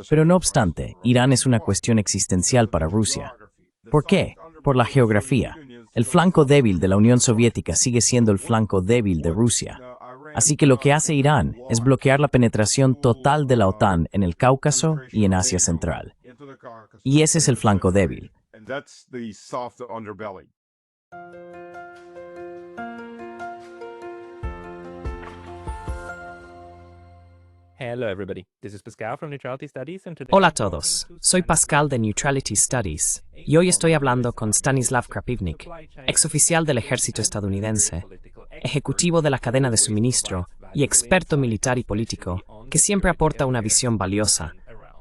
Pero no obstante, Irán es una cuestión existencial para Rusia. ¿Por qué? Por la geografía. El flanco débil de la Unión Soviética sigue siendo el flanco débil de Rusia. Así que lo que hace Irán es bloquear la penetración total de la OTAN en el Cáucaso y en Asia Central. Y ese es el flanco débil. Hola a todos, soy Pascal de Neutrality Studies y hoy estoy hablando con Stanislav Krapivnik, exoficial del ejército estadounidense, ejecutivo de la cadena de suministro y experto militar y político que siempre aporta una visión valiosa,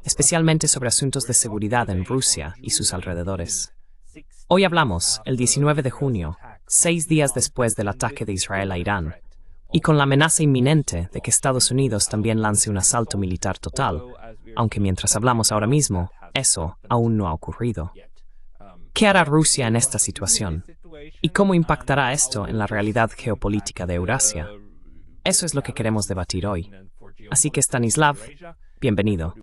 especialmente sobre asuntos de seguridad en Rusia y sus alrededores. Hoy hablamos, el 19 de junio, 6 días después del ataque de Israel a Irán, y con la amenaza inminente de que Estados Unidos también lance un asalto militar total, aunque mientras hablamos ahora mismo, eso aún no ha ocurrido. ¿Qué hará Rusia en esta situación? ¿Y cómo impactará esto en la realidad geopolítica de Eurasia? Eso es lo que queremos debatir hoy. Así que Stanislav, bienvenido.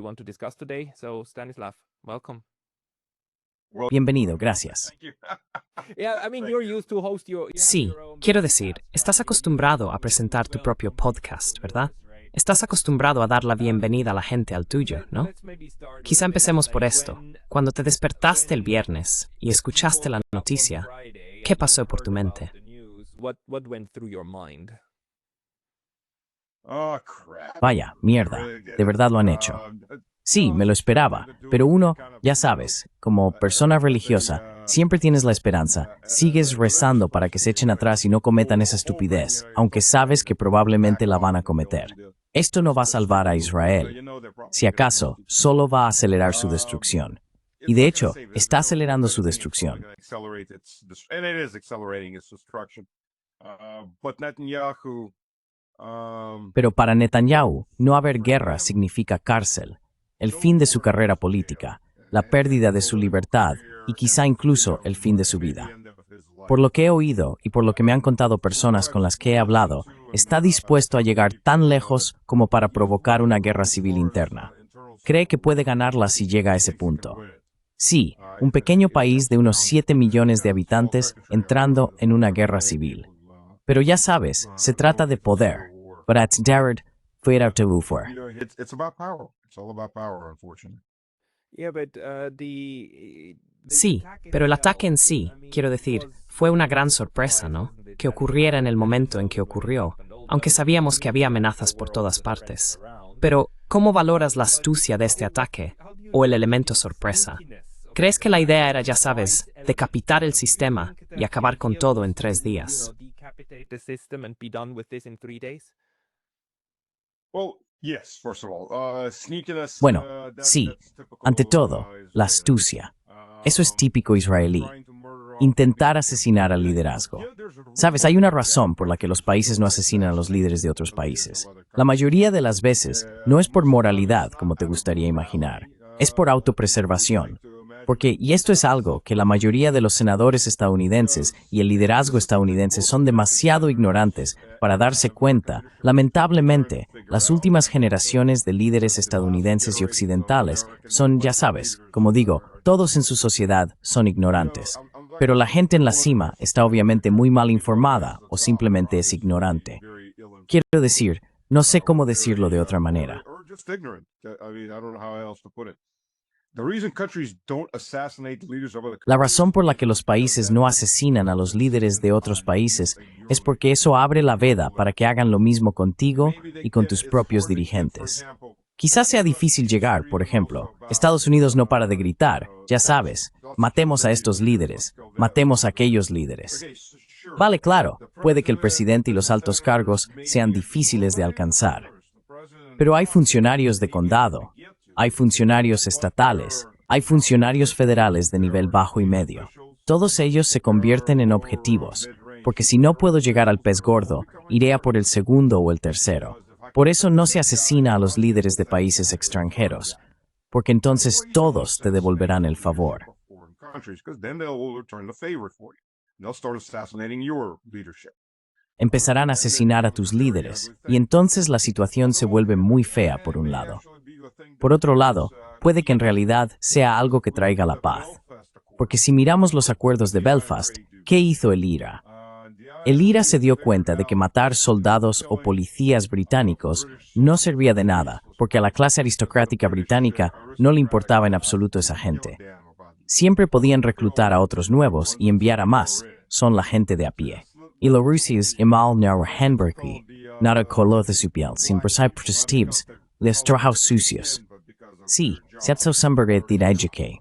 Bienvenido, gracias. Sí, quiero decir, estás acostumbrado a presentar tu propio podcast, ¿verdad? Estás acostumbrado a dar la bienvenida a la gente al tuyo, ¿no? Quizá empecemos por esto. Cuando te despertaste el viernes y escuchaste la noticia, ¿qué pasó por tu mente? Vaya, mierda, de verdad lo han hecho. Sí, me lo esperaba, pero uno, ya sabes, como persona religiosa, siempre tienes la esperanza, sigues rezando para que se echen atrás y no cometan esa estupidez, aunque sabes que probablemente la van a cometer. Esto no va a salvar a Israel. Si acaso, solo va a acelerar su destrucción. Y de hecho, está acelerando su destrucción. Pero para Netanyahu, no haber guerra significa cárcel, el fin de su carrera política, la pérdida de su libertad y quizá incluso el fin de su vida. Por lo que he oído y por lo que me han contado personas con las que he hablado, está dispuesto a llegar tan lejos como para provocar una guerra civil interna. Cree que puede ganarla si llega a ese punto. Sí, un pequeño país de unos 7 millones de habitantes entrando en una guerra civil. Pero ya sabes, se trata de poder. Para Jared, fuera de Ufer. Sí, pero el ataque en sí, quiero decir, fue una gran sorpresa, ¿no? Que ocurriera en el momento en que ocurrió, aunque sabíamos que había amenazas por todas partes. Pero, ¿cómo valoras la astucia de este ataque? ¿O el elemento sorpresa? ¿Crees que la idea era, ya sabes, decapitar el sistema y acabar con todo en 3 días? Bueno, sí, ante todo, la astucia. Eso es típico israelí. Intentar asesinar al liderazgo. Sabes, hay una razón por la que los países no asesinan a los líderes de otros países. La mayoría de las veces no es por moralidad, como te gustaría imaginar. Es por autopreservación. Porque, y esto es algo que la mayoría de los senadores estadounidenses y el liderazgo estadounidense son demasiado ignorantes para darse cuenta, lamentablemente, las últimas generaciones de líderes estadounidenses y occidentales son, ya sabes, como digo, todos en su sociedad son ignorantes. Pero la gente en la cima está obviamente muy mal informada o simplemente es ignorante. Quiero decir, no sé cómo decirlo de otra manera. La razón por la que los países no asesinan a los líderes de otros países es porque eso abre la veda para que hagan lo mismo contigo y con tus propios dirigentes. Quizás sea difícil llegar, por ejemplo. Estados Unidos no para de gritar, ya sabes, matemos a estos líderes, matemos a aquellos líderes. Vale, claro, puede que el presidente y los altos cargos sean difíciles de alcanzar. Pero hay funcionarios de condado, hay funcionarios estatales, hay funcionarios federales de nivel bajo y medio. Todos ellos se convierten en objetivos, porque si no puedo llegar al pez gordo, iré a por el segundo o el tercero. Por eso no se asesina a los líderes de países extranjeros, porque entonces todos te devolverán el favor. Empezarán a asesinar a tus líderes, y entonces la situación se vuelve muy fea por un lado. Por otro lado, puede que en realidad sea algo que traiga la paz. Porque si miramos los acuerdos de Belfast, ¿qué hizo el IRA? El IRA se dio cuenta de que matar soldados o policías británicos no servía de nada, porque a la clase aristocrática británica no le importaba en absoluto esa gente. Siempre podían reclutar a otros nuevos y enviar a más, son la gente de a pie. Y los rusos imal Hamburgi, nada color de su piel, sin persay protestivos, les trabajos sucios. Sí, se ha samberget de que.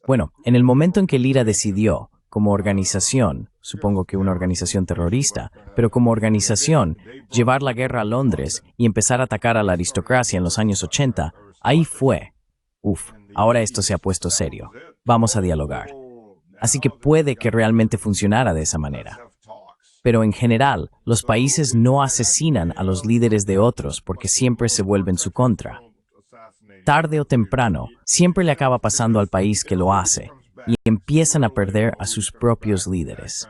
Bueno, en el momento en que el IRA decidió, como organización, supongo que una organización terrorista, pero como organización, llevar la guerra a Londres y empezar a atacar a la aristocracia en los años 80, ahí fue. Ahora esto se ha puesto serio. Vamos a dialogar. Así que puede que realmente funcionara de esa manera. Pero en general, los países no asesinan a los líderes de otros porque siempre se vuelven su contra. Tarde o temprano, siempre le acaba pasando al país que lo hace y empiezan a perder a sus propios líderes.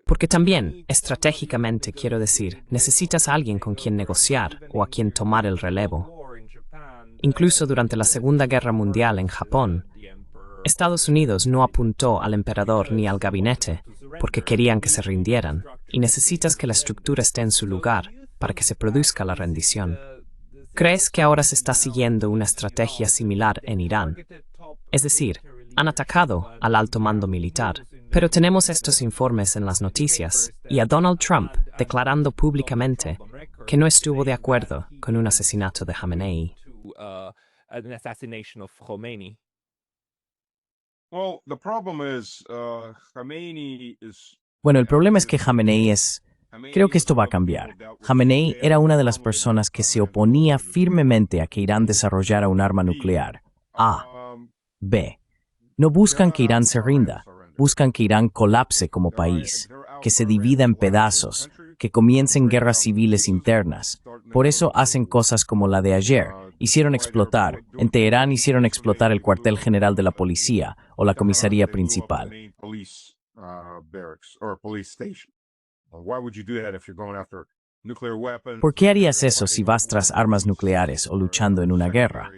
Porque también, estratégicamente, quiero decir, necesitas a alguien con quien negociar o a quien tomar el relevo. Incluso durante la Segunda Guerra Mundial en Japón, Estados Unidos no apuntó al emperador ni al gabinete porque querían que se rindieran, y necesitas que la estructura esté en su lugar para que se produzca la rendición. ¿Crees que ahora se está siguiendo una estrategia similar en Irán? Es decir, han atacado al alto mando militar, pero tenemos estos informes en las noticias y a Donald Trump declarando públicamente que no estuvo de acuerdo con un asesinato de Khamenei. Bueno, el problema es que Khamenei es... Creo que esto va a cambiar. Khamenei era una de las personas que se oponía firmemente a que Irán desarrollara un arma nuclear. A. B. No buscan que Irán se rinda, buscan que Irán colapse como país, que se divida en pedazos, que comiencen guerras civiles internas. Por eso hacen cosas como la de ayer. En Teherán hicieron explotar el cuartel general de la policía o la comisaría principal. ¿Por qué harías eso si vas tras armas nucleares o luchando en una guerra?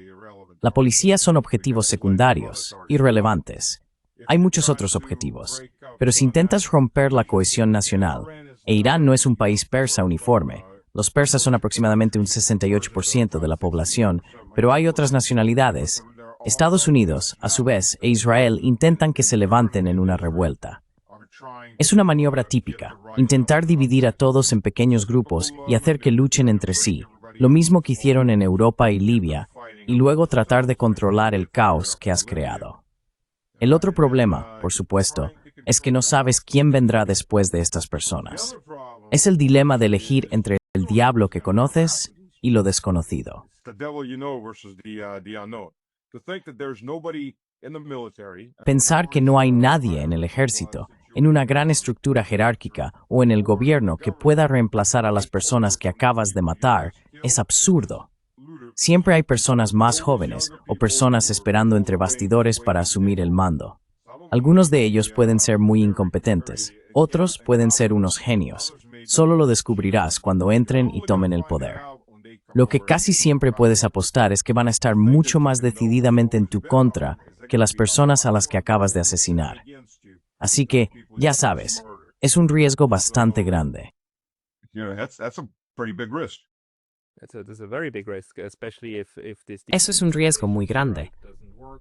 La policía son objetivos secundarios, irrelevantes. Hay muchos otros objetivos, pero si intentas romper la cohesión nacional, e Irán no es un país persa uniforme, los persas son aproximadamente un 68% de la población, pero hay otras nacionalidades. Estados Unidos, a su vez, e Israel intentan que se levanten en una revuelta. Es una maniobra típica, intentar dividir a todos en pequeños grupos y hacer que luchen entre sí, lo mismo que hicieron en Europa y Libia, y luego tratar de controlar el caos que has creado. El otro problema, por supuesto, es que no sabes quién vendrá después de estas personas. Es el dilema de elegir entre el diablo que conoces y lo desconocido. Pensar que no hay nadie en el ejército, en una gran estructura jerárquica o en el gobierno que pueda reemplazar a las personas que acabas de matar es absurdo. Siempre hay personas más jóvenes o personas esperando entre bastidores para asumir el mando. Algunos de ellos pueden ser muy incompetentes, otros pueden ser unos genios. Solo lo descubrirás cuando entren y tomen el poder. Lo que casi siempre puedes apostar es que van a estar mucho más decididamente en tu contra que las personas a las que acabas de asesinar. Así que, ya sabes, es un riesgo bastante grande. Eso es un riesgo muy grande,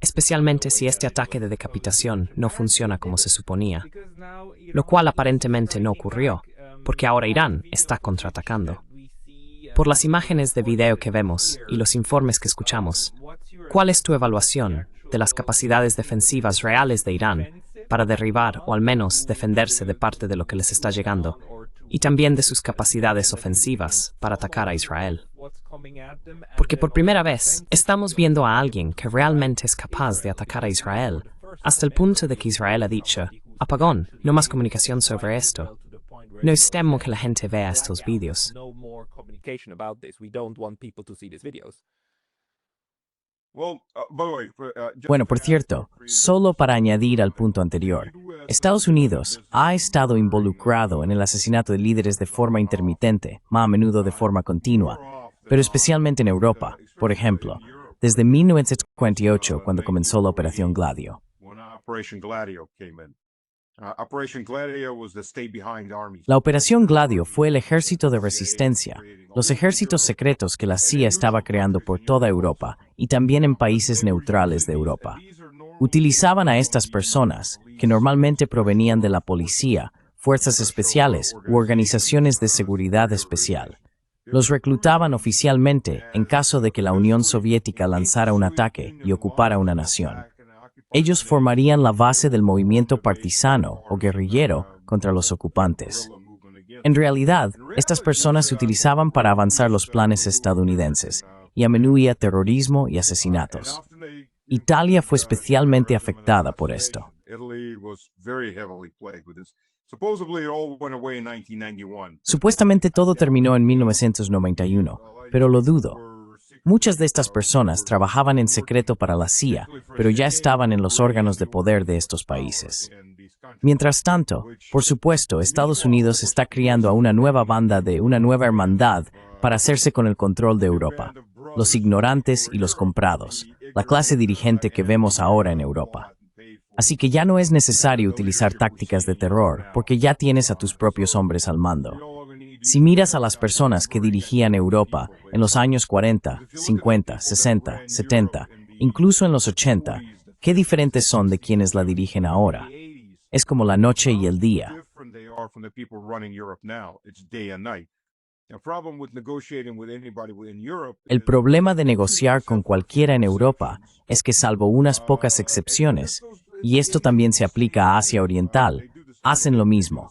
especialmente si este ataque de decapitación no funciona como se suponía, lo cual aparentemente no ocurrió, porque ahora Irán está contraatacando. Por las imágenes de video que vemos y los informes que escuchamos, ¿cuál es tu evaluación de las capacidades defensivas reales de Irán para derribar o al menos defenderse de parte de lo que les está llegando, y también de sus capacidades ofensivas para atacar a Israel? Porque por primera vez estamos viendo a alguien que realmente es capaz de atacar a Israel, hasta el punto de que Israel ha dicho, apagón, no más comunicación sobre esto. No temo que la gente vea estos vídeos. Bueno, por cierto, solo para añadir al punto anterior, Estados Unidos ha estado involucrado en el asesinato de líderes de forma intermitente, más a menudo de forma continua, pero especialmente en Europa, por ejemplo, desde 1948, cuando comenzó la Operación Gladio. La Operación Gladio fue el ejército de resistencia, los ejércitos secretos que la CIA estaba creando por toda Europa y también en países neutrales de Europa. Utilizaban a estas personas, que normalmente provenían de la policía, fuerzas especiales u organizaciones de seguridad especial. Los reclutaban oficialmente en caso de que la Unión Soviética lanzara un ataque y ocupara una nación. Ellos formarían la base del movimiento partisano o guerrillero contra los ocupantes. En realidad, estas personas se utilizaban para avanzar los planes estadounidenses y a menudo había terrorismo y asesinatos. Italia fue especialmente afectada por esto. Supuestamente todo terminó en 1991, pero lo dudo. Muchas de estas personas trabajaban en secreto para la CIA, pero ya estaban en los órganos de poder de estos países. Mientras tanto, por supuesto, Estados Unidos está criando a una nueva hermandad para hacerse con el control de Europa. Los ignorantes y los comprados, la clase dirigente que vemos ahora en Europa. Así que ya no es necesario utilizar tácticas de terror, porque ya tienes a tus propios hombres al mando. Si miras a las personas que dirigían Europa en los años 40, 50, 60, 70, incluso en los 80, ¿qué diferentes son de quienes la dirigen ahora? Es como la noche y el día. El problema de negociar con cualquiera en Europa es que, salvo unas pocas excepciones, y esto también se aplica a Asia Oriental, hacen lo mismo.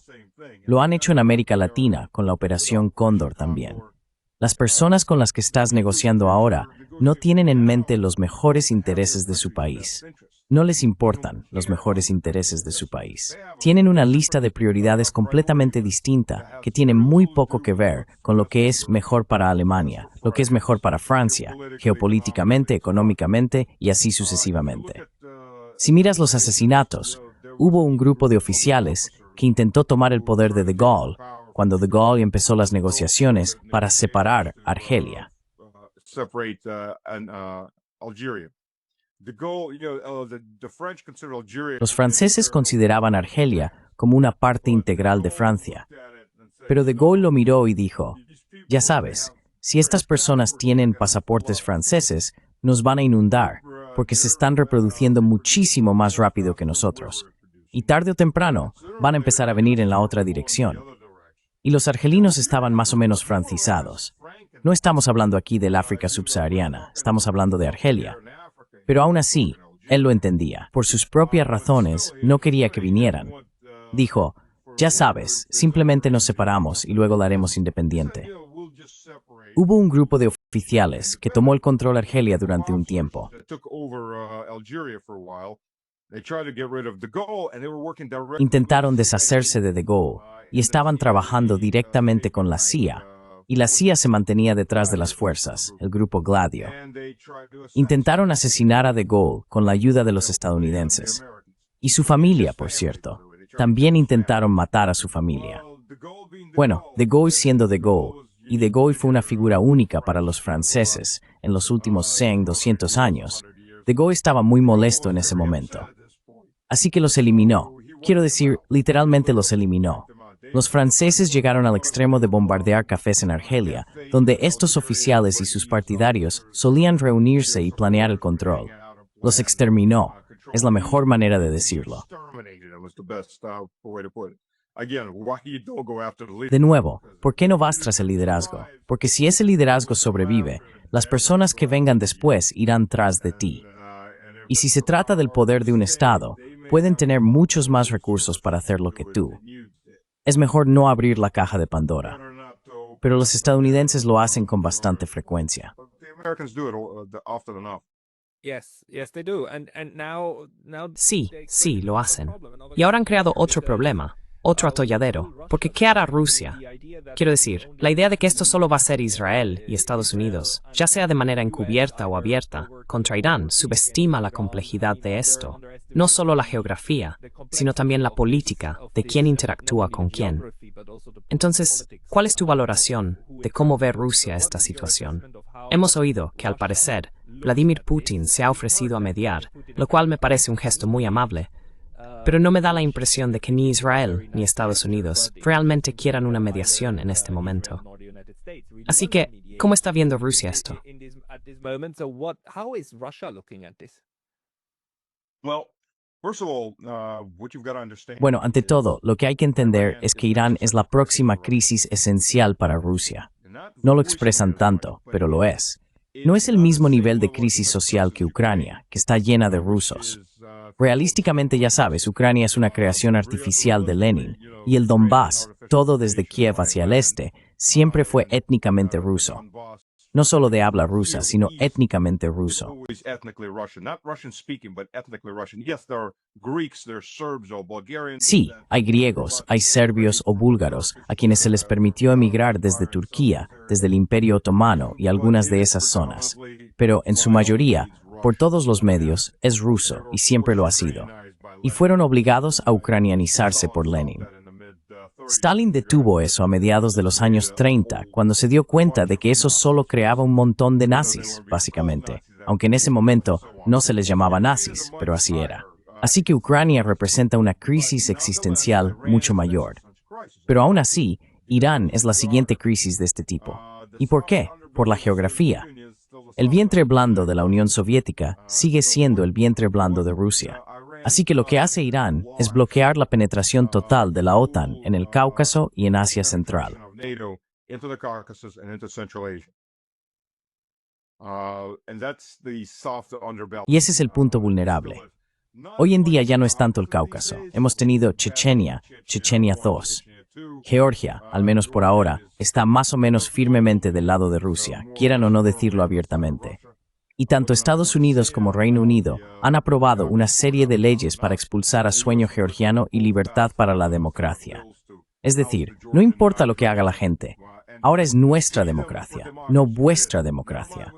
Lo han hecho en América Latina con la Operación Cóndor también. Las personas con las que estás negociando ahora no tienen en mente los mejores intereses de su país. No les importan los mejores intereses de su país. Tienen una lista de prioridades completamente distinta que tiene muy poco que ver con lo que es mejor para Alemania, lo que es mejor para Francia, geopolíticamente, económicamente y así sucesivamente. Si miras los asesinatos, hubo un grupo de oficiales que intentó tomar el poder de De Gaulle cuando De Gaulle empezó las negociaciones para separar Argelia. Los franceses consideraban Argelia como una parte integral de Francia, pero De Gaulle lo miró y dijo, ya sabes, si estas personas tienen pasaportes franceses, nos van a inundar, porque se están reproduciendo muchísimo más rápido que nosotros. Y tarde o temprano van a empezar a venir en la otra dirección. Y los argelinos estaban más o menos francizados. No estamos hablando aquí del África subsahariana, estamos hablando de Argelia. Pero aún así, él lo entendía. Por sus propias razones, no quería que vinieran. Dijo, ya sabes, simplemente nos separamos y luego la haremos independiente. Hubo un grupo de oficiales que tomó el control de Argelia durante un tiempo. Intentaron deshacerse de De Gaulle y estaban trabajando directamente con la CIA, y la CIA se mantenía detrás de las fuerzas, el grupo Gladio. Intentaron asesinar a De Gaulle con la ayuda de los estadounidenses. Y su familia, por cierto. También intentaron matar a su familia. Bueno, De Gaulle siendo De Gaulle, y De Gaulle fue una figura única para los franceses en los últimos 100, 200 años, De Gaulle estaba muy molesto en ese momento. Así que los eliminó. Quiero decir, literalmente los eliminó. Los franceses llegaron al extremo de bombardear cafés en Argelia, donde estos oficiales y sus partidarios solían reunirse y planear el control. Los exterminó. Es la mejor manera de decirlo. De nuevo, ¿por qué no vas tras el liderazgo? Porque si ese liderazgo sobrevive, las personas que vengan después irán tras de ti. Y si se trata del poder de un Estado, pueden tener muchos más recursos para hacer lo que tú. Es mejor no abrir la caja de Pandora. Pero los estadounidenses lo hacen con bastante frecuencia. Sí, lo hacen. Y ahora han creado otro problema. otro atolladero, porque ¿qué hará Rusia? Quiero decir, la idea de que esto solo va a ser Israel y Estados Unidos, ya sea de manera encubierta o abierta, contra Irán, subestima la complejidad de esto. No solo la geografía, sino también la política de quién interactúa con quién. Entonces, ¿cuál es tu valoración de cómo ve Rusia esta situación? Hemos oído que, al parecer, Vladimir Putin se ha ofrecido a mediar, lo cual me parece un gesto muy amable, pero no me da la impresión de que ni Israel ni Estados Unidos realmente quieran una mediación en este momento. Así que, ¿cómo está viendo Rusia esto? Bueno, ante todo, lo que hay que entender es que Irán es la próxima crisis esencial para Rusia. No lo expresan tanto, pero lo es. No es el mismo nivel de crisis social que Ucrania, que está llena de rusos. Realísticamente, ya sabes, Ucrania es una creación artificial de Lenin, y el Donbass, todo desde Kiev hacia el este, siempre fue étnicamente ruso. No solo de habla rusa, sino étnicamente ruso. Sí, hay griegos, hay serbios o búlgaros, a quienes se les permitió emigrar desde Turquía, desde el Imperio Otomano y algunas de esas zonas. Pero, en su mayoría, por todos los medios, es ruso y siempre lo ha sido. Y fueron obligados a ucranianizarse por Lenin. Stalin detuvo eso a mediados de los años 30, cuando se dio cuenta de que eso solo creaba un montón de nazis, básicamente, aunque en ese momento no se les llamaba nazis, pero así era. Así que Ucrania representa una crisis existencial mucho mayor. Pero aún así, Irán es la siguiente crisis de este tipo. ¿Y por qué? Por la geografía. El vientre blando de la Unión Soviética sigue siendo el vientre blando de Rusia. Así que lo que hace Irán es bloquear la penetración total de la OTAN en el Cáucaso y en Asia Central. Y ese es el punto vulnerable. Hoy en día ya no es tanto el Cáucaso. Hemos tenido Chechenia, Chechenia II. Georgia, al menos por ahora, está más o menos firmemente del lado de Rusia, quieran o no decirlo abiertamente. Y tanto Estados Unidos como Reino Unido han aprobado una serie de leyes para expulsar a Sueño Georgiano y Libertad para la Democracia. Es decir, no importa lo que haga la gente, ahora es nuestra democracia, no vuestra democracia.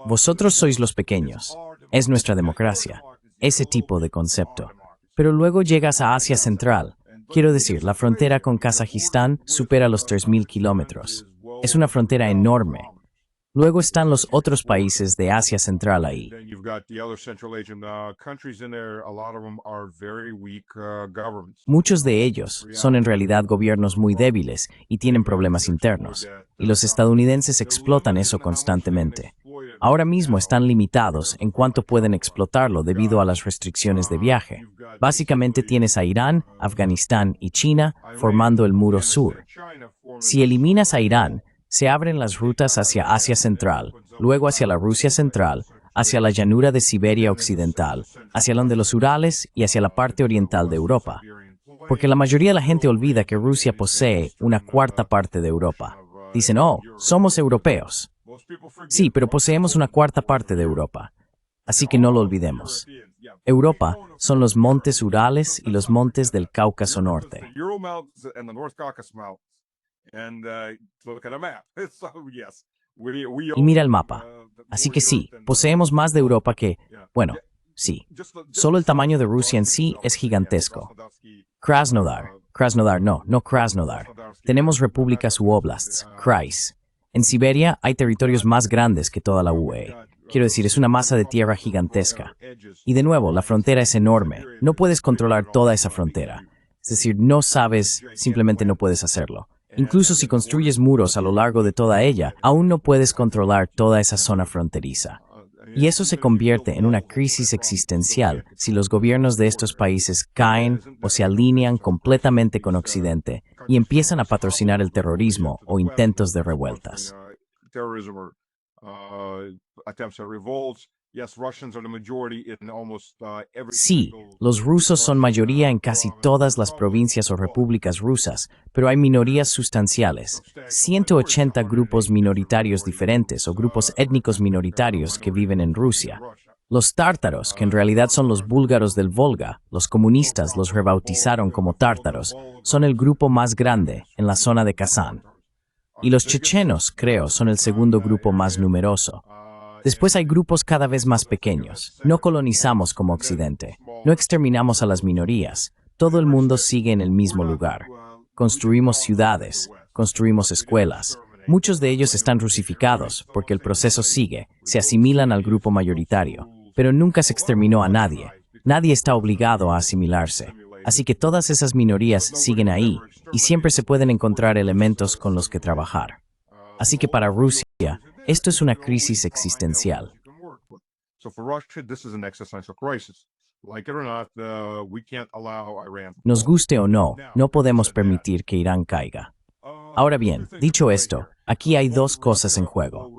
Vosotros sois los pequeños, es nuestra democracia, ese tipo de concepto. Pero luego llegas a Asia Central. Quiero decir, la frontera con Kazajistán supera los 3.000 kilómetros. Es una frontera enorme. Luego están los otros países de Asia Central ahí. Muchos de ellos son en realidad gobiernos muy débiles y tienen problemas internos, y los estadounidenses explotan eso constantemente. Ahora mismo están limitados en cuánto pueden explotarlo debido a las restricciones de viaje. Básicamente tienes a Irán, Afganistán y China formando el muro sur. Si eliminas a Irán, se abren las rutas hacia Asia Central, luego hacia la Rusia Central, hacia la llanura de Siberia Occidental, hacia donde los Urales y hacia la parte oriental de Europa. Porque la mayoría de la gente olvida que Rusia posee una cuarta parte de Europa. Dicen, oh, somos europeos. Sí, pero poseemos una cuarta parte de Europa. Así que no lo olvidemos. Europa son los montes Urales y los montes del Cáucaso Norte. Y mira el mapa. Así que sí, poseemos más de Europa que, bueno, sí. Solo el tamaño de Rusia en sí es gigantesco. Krasnodar. Tenemos repúblicas u oblasts, krais. En Siberia hay territorios más grandes que toda la UE. Quiero decir, es una masa de tierra gigantesca. Y de nuevo, la frontera es enorme. No puedes controlar toda esa frontera. Es decir, no sabes, simplemente no puedes hacerlo. Incluso si construyes muros a lo largo de toda ella, aún no puedes controlar toda esa zona fronteriza. Y eso se convierte en una crisis existencial si los gobiernos de estos países caen o se alinean completamente con Occidente y empiezan a patrocinar el terrorismo o intentos de revueltas. Sí, los rusos son mayoría en casi todas las provincias o repúblicas rusas, pero hay minorías sustanciales, 180 grupos minoritarios diferentes o grupos étnicos minoritarios que viven en Rusia. Los tártaros, que en realidad son los búlgaros del Volga, los comunistas los rebautizaron como tártaros, son el grupo más grande en la zona de Kazán. Y los chechenos, creo, son el segundo grupo más numeroso. Después hay grupos cada vez más pequeños. No colonizamos como Occidente. No exterminamos a las minorías. Todo el mundo sigue en el mismo lugar. Construimos ciudades, construimos escuelas. Muchos de ellos están rusificados porque el proceso sigue, se asimilan al grupo mayoritario. Pero nunca se exterminó a nadie. Nadie está obligado a asimilarse. Así que todas esas minorías siguen ahí y siempre se pueden encontrar elementos con los que trabajar. Así que para Rusia, esto es una crisis existencial. Nos guste o no, no podemos permitir que Irán caiga. Ahora bien, dicho esto, aquí hay dos cosas en juego.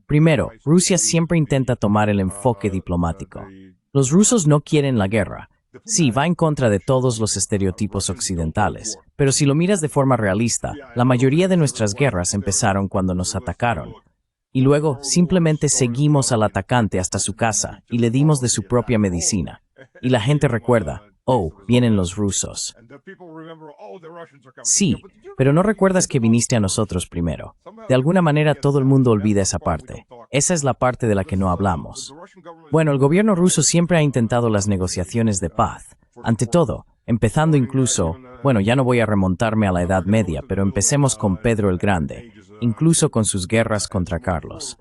Primero, Rusia siempre intenta tomar el enfoque diplomático. Los rusos no quieren la guerra. Sí, va en contra de todos los estereotipos occidentales, pero si lo miras de forma realista, la mayoría de nuestras guerras empezaron cuando nos atacaron. Y luego, simplemente seguimos al atacante hasta su casa y le dimos de su propia medicina. Y la gente recuerda, oh, vienen los rusos. Sí, pero no recuerdas que viniste a nosotros primero. De alguna manera todo el mundo olvida esa parte. Esa es la parte de la que no hablamos. Bueno, el gobierno ruso siempre ha intentado las negociaciones de paz. Ante todo, empezando incluso, bueno, ya no voy a remontarme a la Edad Media, pero empecemos con Pedro el Grande, incluso con sus guerras contra Carlos.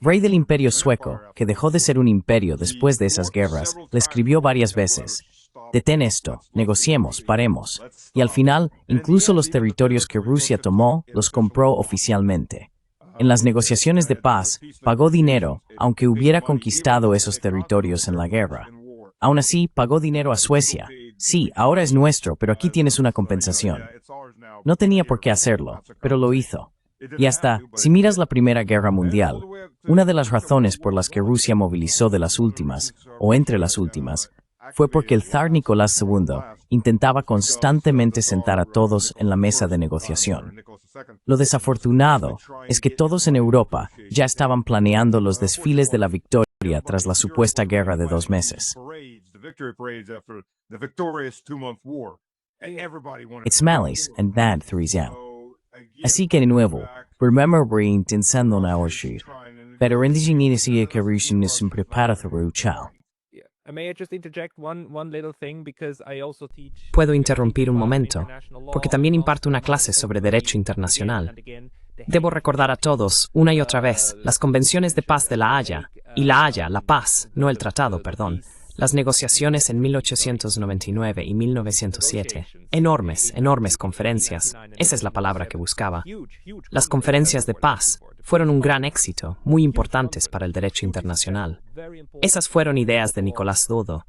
Rey del Imperio Sueco, que dejó de ser un imperio después de esas guerras, le escribió varias veces: detén esto, negociemos, paremos. Y al final, incluso los territorios que Rusia tomó, los compró oficialmente. En las negociaciones de paz, pagó dinero, aunque hubiera conquistado esos territorios en la guerra. Aún así, pagó dinero a Suecia. Sí, ahora es nuestro, pero aquí tienes una compensación. No tenía por qué hacerlo, pero lo hizo. Y hasta, si miras la Primera Guerra Mundial, una de las razones por las que Rusia movilizó de las últimas, o entre las últimas, fue porque el zar Nicolás II intentaba constantemente sentar a todos en la mesa de negociación. Lo desafortunado es que todos en Europa ya estaban planeando los desfiles de la victoria tras la supuesta guerra de 2 meses. It's malice and bad threesam. Así que de nuevo, remember intentando negociar, pero indigenides que Rusia no se prepara para luchar. Puedo interrumpir un momento, porque también imparto una clase sobre derecho internacional. Debo recordar a todos, una y otra vez, las convenciones de paz de La Haya, y La Haya, la paz, no el tratado, perdón, las negociaciones en 1899 y 1907. Enormes, enormes conferencias, esa es la palabra que buscaba. Las conferencias de paz fueron un gran éxito, muy importantes para el derecho internacional. Esas fueron ideas de Nicolás II.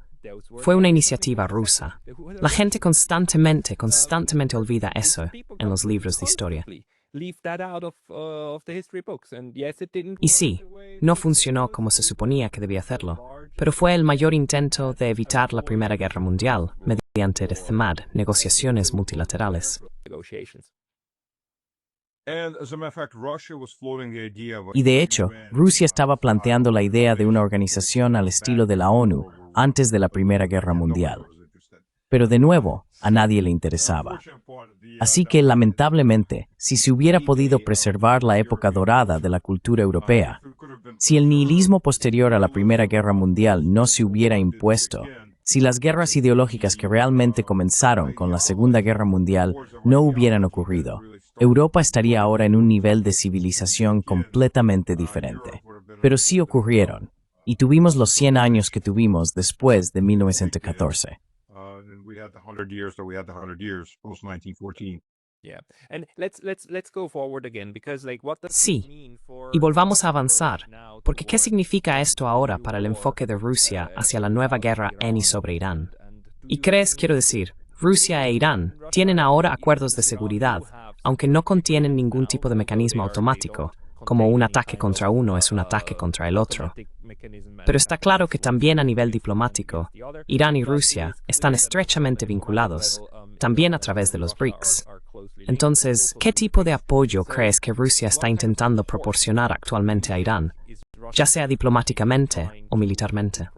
Fue una iniciativa rusa. La gente constantemente olvida eso en los libros de historia. Y sí, no funcionó como se suponía que debía hacerlo, pero fue el mayor intento de evitar la Primera Guerra Mundial mediante el CMAD, negociaciones multilaterales. Y de hecho, Rusia estaba planteando la idea de una organización al estilo de la ONU antes de la Primera Guerra Mundial. Pero de nuevo, a nadie le interesaba. Así que, lamentablemente, si se hubiera podido preservar la época dorada de la cultura europea, si el nihilismo posterior a la Primera Guerra Mundial no se hubiera impuesto, si las guerras ideológicas que realmente comenzaron con la Segunda Guerra Mundial no hubieran ocurrido, Europa estaría ahora en un nivel de civilización completamente diferente. Pero sí ocurrieron, y tuvimos los 100 años que tuvimos después de 1914. Sí, y volvamos a avanzar, porque ¿qué significa esto ahora para el enfoque de Rusia hacia la nueva guerra en y sobre Irán? ¿Y crees, quiero decir, Rusia e Irán tienen ahora acuerdos de seguridad, aunque no contienen ningún tipo de mecanismo automático, como un ataque contra uno es un ataque contra el otro? Pero está claro que también a nivel diplomático, Irán y Rusia están estrechamente vinculados, también a través de los BRICS. Entonces, ¿qué tipo de apoyo crees que Rusia está intentando proporcionar actualmente a Irán, ya sea diplomáticamente o militarmente?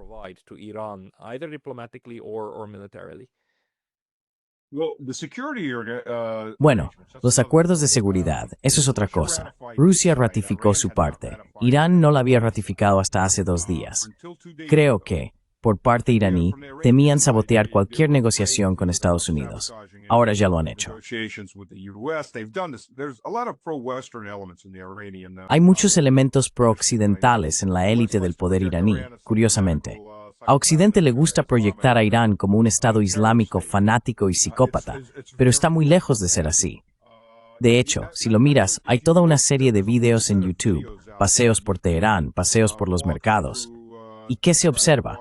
Bueno, los acuerdos de seguridad, eso es otra cosa. Rusia ratificó su parte. Irán no la había ratificado hasta hace 2 días. Creo que, por parte iraní, temían sabotear cualquier negociación con Estados Unidos. Ahora ya lo han hecho. Hay muchos elementos pro-occidentales en la élite del poder iraní, curiosamente. A Occidente le gusta proyectar a Irán como un Estado islámico fanático y psicópata, pero está muy lejos de ser así. De hecho, si lo miras, hay toda una serie de videos en YouTube, paseos por Teherán, paseos por los mercados. ¿Y qué se observa?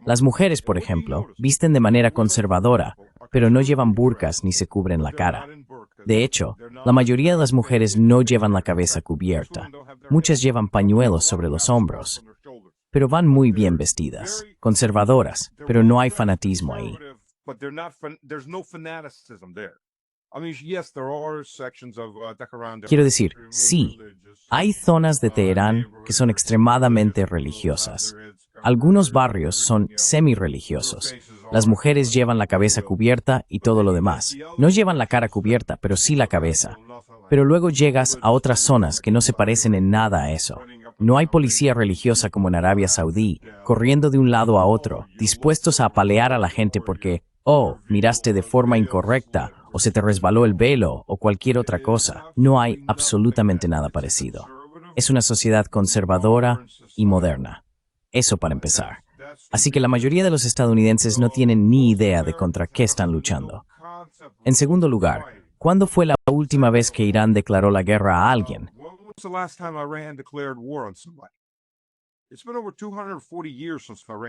Las mujeres, por ejemplo, visten de manera conservadora, pero no llevan burkas ni se cubren la cara. De hecho, la mayoría de las mujeres no llevan la cabeza cubierta. Muchas llevan pañuelos sobre los hombros. Pero van muy bien vestidas, conservadoras, pero no hay fanatismo ahí. Quiero decir, sí, hay zonas de Teherán que son extremadamente religiosas. Algunos barrios son semi-religiosos. Las mujeres llevan la cabeza cubierta y todo lo demás. No llevan la cara cubierta, pero sí la cabeza. Pero luego llegas a otras zonas que no se parecen en nada a eso. No hay policía religiosa como en Arabia Saudí, corriendo de un lado a otro, dispuestos a apalear a la gente porque, oh, miraste de forma incorrecta, o se te resbaló el velo, o cualquier otra cosa. No hay absolutamente nada parecido. Es una sociedad conservadora y moderna. Eso para empezar. Así que la mayoría de los estadounidenses no tienen ni idea de contra qué están luchando. En segundo lugar, ¿cuándo fue la última vez que Irán declaró la guerra a alguien?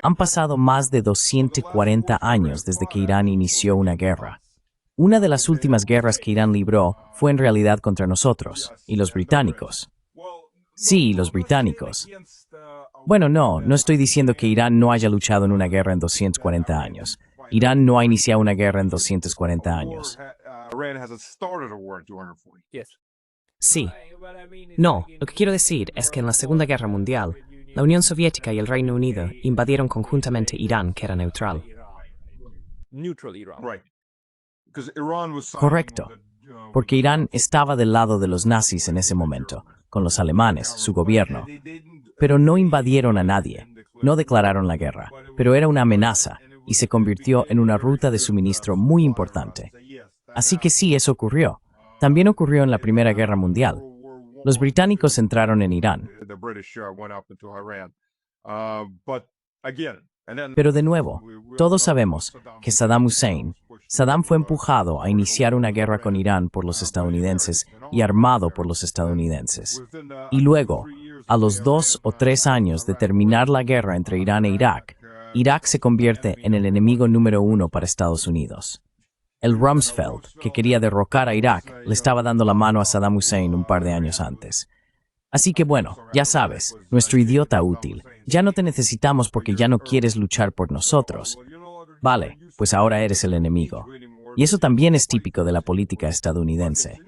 Han pasado más de 240 años desde que Irán inició una guerra. Una de las últimas guerras que Irán libró fue en realidad contra nosotros, y los británicos. Sí, los británicos. Bueno, no estoy diciendo que Irán no haya luchado en una guerra en 240 años. Irán no ha iniciado una guerra en 240 años. Sí. No, lo que quiero decir es que en la Segunda Guerra Mundial, la Unión Soviética y el Reino Unido invadieron conjuntamente Irán, que era neutral. Correcto, porque Irán estaba del lado de los nazis en ese momento, con los alemanes, su gobierno. Pero no invadieron a nadie, no declararon la guerra, pero era una amenaza y se convirtió en una ruta de suministro muy importante. Así que sí, eso ocurrió. También ocurrió en la Primera Guerra Mundial. Los británicos entraron en Irán. Pero de nuevo, todos sabemos que Saddam fue empujado a iniciar una guerra con Irán por los estadounidenses y armado por los estadounidenses. Y luego, a los 2 o 3 años de terminar la guerra entre Irán e Irak, Irak se convierte en el enemigo número 1 para Estados Unidos. El Rumsfeld, que quería derrocar a Irak, le estaba dando la mano a Saddam Hussein un par de años antes. Así que bueno, ya sabes, nuestro idiota útil. Ya no te necesitamos porque ya no quieres luchar por nosotros. Vale, pues ahora eres el enemigo. Y eso también es típico de la política estadounidense.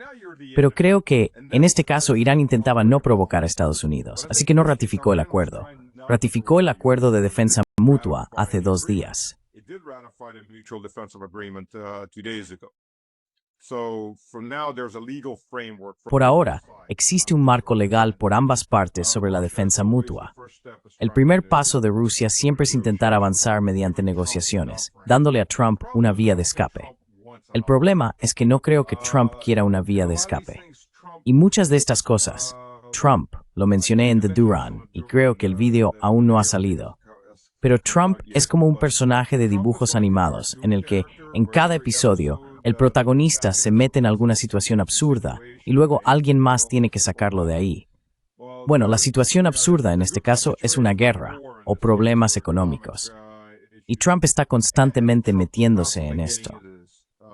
Pero creo que, en este caso, Irán intentaba no provocar a Estados Unidos, así que no ratificó el acuerdo. Ratificó el acuerdo de defensa mutua hace 2 días. Por ahora, existe un marco legal por ambas partes sobre la defensa mutua. El primer paso de Rusia siempre es intentar avanzar mediante negociaciones, dándole a Trump una vía de escape. El problema es que no creo que Trump quiera una vía de escape. Y muchas de estas cosas, Trump, lo mencioné en The Duran, y creo que el video aún no ha salido. Pero Trump es como un personaje de dibujos animados, en el que, en cada episodio, el protagonista se mete en alguna situación absurda y luego alguien más tiene que sacarlo de ahí. Bueno, la situación absurda en este caso es una guerra o problemas económicos. Y Trump está constantemente metiéndose en esto.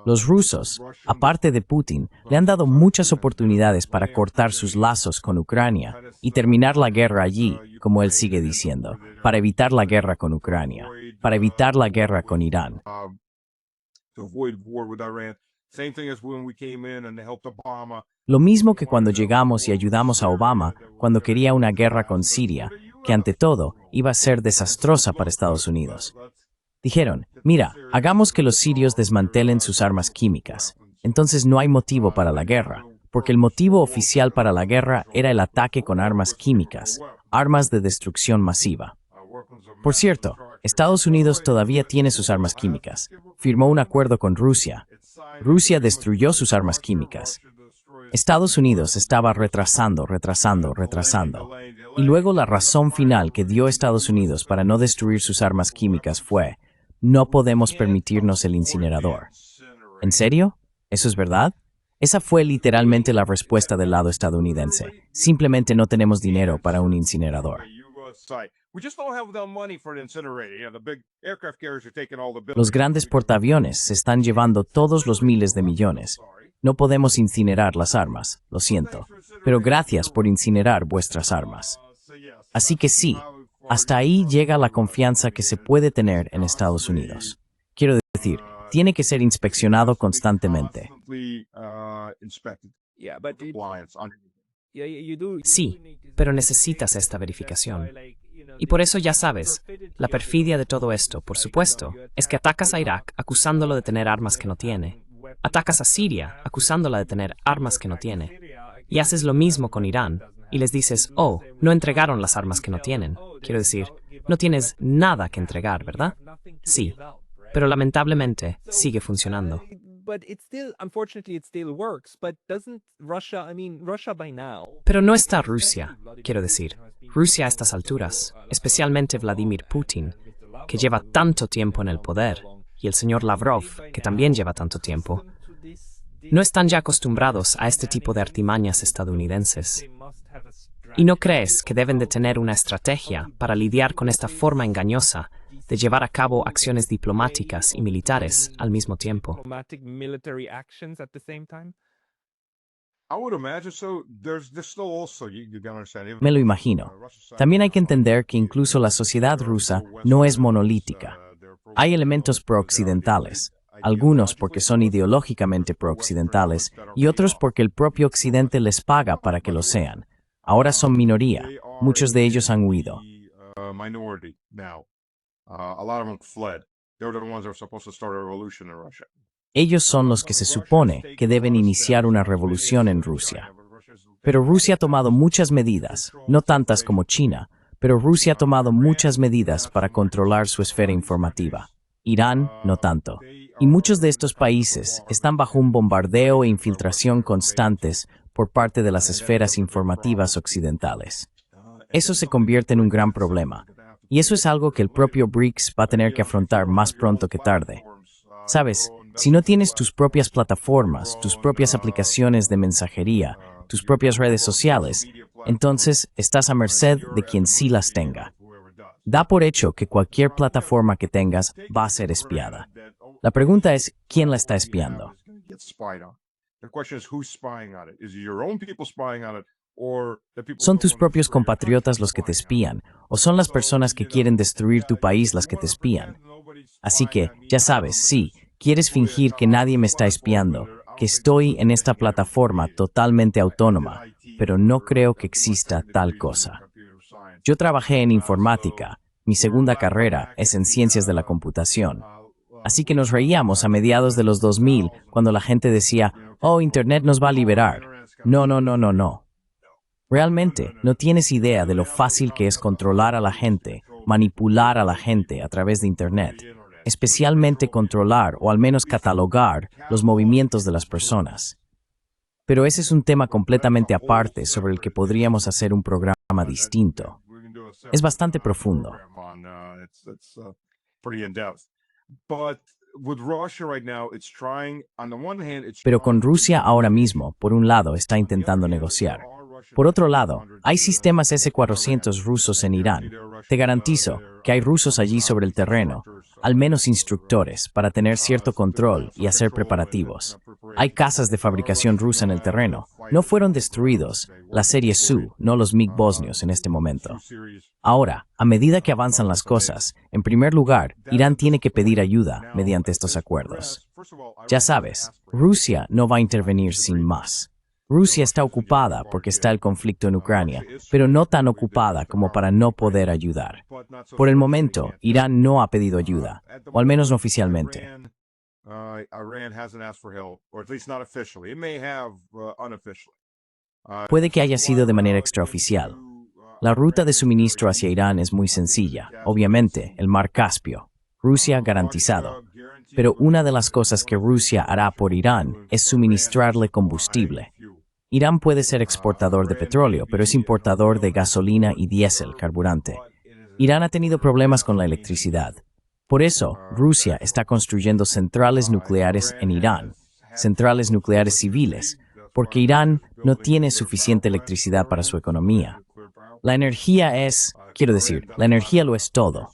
Los rusos, aparte de Putin, le han dado muchas oportunidades para cortar sus lazos con Ucrania y terminar la guerra allí, como él sigue diciendo, para evitar la guerra con Ucrania, para evitar la guerra con Irán. Lo mismo que cuando llegamos y ayudamos a Obama cuando quería una guerra con Siria, que ante todo iba a ser desastrosa para Estados Unidos. Dijeron, mira, hagamos que los sirios desmantelen sus armas químicas. Entonces no hay motivo para la guerra, porque el motivo oficial para la guerra era el ataque con armas químicas, armas de destrucción masiva. Por cierto, Estados Unidos todavía tiene sus armas químicas. Firmó un acuerdo con Rusia. Rusia destruyó sus armas químicas. Estados Unidos estaba retrasando. Y luego la razón final que dio Estados Unidos para no destruir sus armas químicas fue, no podemos permitirnos el incinerador. ¿En serio? ¿Eso es verdad? Esa fue literalmente la respuesta del lado estadounidense. Simplemente no tenemos dinero para un incinerador. Los grandes portaaviones se están llevando todos los miles de millones. No podemos incinerar las armas, lo siento, pero gracias por incinerar vuestras armas. Así que sí, hasta ahí llega la confianza que se puede tener en Estados Unidos. Quiero decir, tiene que ser inspeccionado constantemente. Sí, pero necesitas esta verificación. Y por eso ya sabes, la perfidia de todo esto, por supuesto, es que atacas a Irak acusándolo de tener armas que no tiene. Atacas a Siria acusándola de tener armas que no tiene. Y haces lo mismo con Irán y les dices, oh, no entregaron las armas que no tienen. Quiero decir, no tienes nada que entregar, ¿verdad? Sí, pero lamentablemente sigue funcionando. Pero no está Rusia, quiero decir. Rusia a estas alturas, especialmente Vladimir Putin, que lleva tanto tiempo en el poder, y el señor Lavrov, que también lleva tanto tiempo, no están ya acostumbrados a este tipo de artimañas estadounidenses. ¿Y no crees que deben de tener una estrategia para lidiar con esta forma engañosa de llevar a cabo acciones diplomáticas y militares al mismo tiempo? Me lo imagino. También hay que entender que incluso la sociedad rusa no es monolítica. Hay elementos pro-occidentales, algunos porque son ideológicamente pro-occidentales y otros porque el propio Occidente les paga para que lo sean. Ahora son minoría, muchos de ellos han huido. Ellos son los que se supone que deben iniciar una revolución en Rusia. Pero Rusia ha tomado muchas medidas, no tantas como China, pero Rusia ha tomado muchas medidas para controlar su esfera informativa. Irán, no tanto. Y muchos de estos países están bajo un bombardeo e infiltración constantes por parte de las esferas informativas occidentales. Eso se convierte en un gran problema. Y eso es algo que el propio BRICS va a tener que afrontar más pronto que tarde. ¿Sabes? Si no tienes tus propias plataformas, tus propias aplicaciones de mensajería, tus propias redes sociales, entonces estás a merced de quien sí las tenga. Da por hecho que cualquier plataforma que tengas va a ser espiada. La pregunta es, ¿quién la está espiando? ¿Son tus propios compatriotas los que te espían, o son las personas que quieren destruir tu país las que te espían? Así que, ya sabes, sí, quieres fingir que nadie me está espiando, que estoy en esta plataforma totalmente autónoma, pero no creo que exista tal cosa. Yo trabajé en informática, mi segunda carrera es en ciencias de la computación. Así que nos reíamos a mediados de los 2000 cuando la gente decía, oh, Internet nos va a liberar. No. Realmente, no tienes idea de lo fácil que es controlar a la gente, manipular a la gente a través de Internet, especialmente controlar o al menos catalogar los movimientos de las personas. Pero ese es un tema completamente aparte sobre el que podríamos hacer un programa distinto. Es bastante profundo. Pero con Rusia ahora mismo, por un lado, está intentando negociar. Por otro lado, hay sistemas S-400 rusos en Irán. Te garantizo que hay rusos allí sobre el terreno, al menos instructores, para tener cierto control y hacer preparativos. Hay casas de fabricación rusa en el terreno. No fueron destruidos, la serie Su, no los MiG bosnios en este momento. Ahora, a medida que avanzan las cosas, en primer lugar, Irán tiene que pedir ayuda mediante estos acuerdos. Ya sabes, Rusia no va a intervenir sin más. Rusia está ocupada porque está el conflicto en Ucrania, pero no tan ocupada como para no poder ayudar. Por el momento, Irán no ha pedido ayuda, o al menos no oficialmente. Puede que haya sido de manera extraoficial. La ruta de suministro hacia Irán es muy sencilla, obviamente, el mar Caspio. Rusia garantizado. Pero una de las cosas que Rusia hará por Irán es suministrarle combustible. Irán puede ser exportador de petróleo, pero es importador de gasolina y diésel, carburante. Irán ha tenido problemas con la electricidad. Por eso, Rusia está construyendo centrales nucleares en Irán, centrales nucleares civiles, porque Irán no tiene suficiente electricidad para su economía. La energía la energía lo es todo.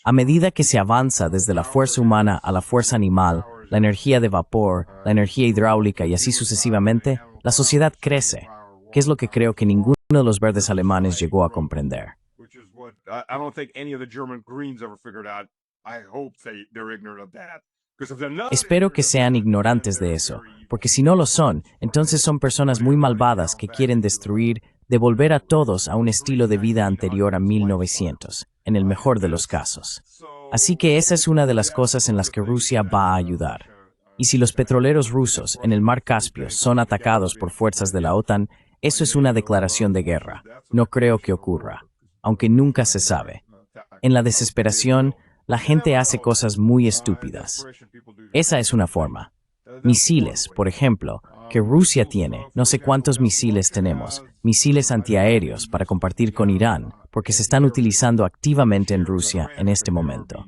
A medida que se avanza desde la fuerza humana a la fuerza animal, la energía de vapor, la energía hidráulica y así sucesivamente, la sociedad crece, que es lo que creo que ninguno de los verdes alemanes llegó a comprender. Espero que sean ignorantes de eso, porque si no lo son, entonces son personas muy malvadas que quieren devolver a todos a un estilo de vida anterior a 1900, en el mejor de los casos. Así que esa es una de las cosas en las que Rusia va a ayudar. Y si los petroleros rusos en el mar Caspio son atacados por fuerzas de la OTAN, eso es una declaración de guerra. No creo que ocurra, aunque nunca se sabe. En la desesperación, la gente hace cosas muy estúpidas. Esa es una forma. Misiles, por ejemplo, que Rusia tiene, no sé cuántos misiles tenemos, misiles antiaéreos para compartir con Irán, porque se están utilizando activamente en Rusia en este momento.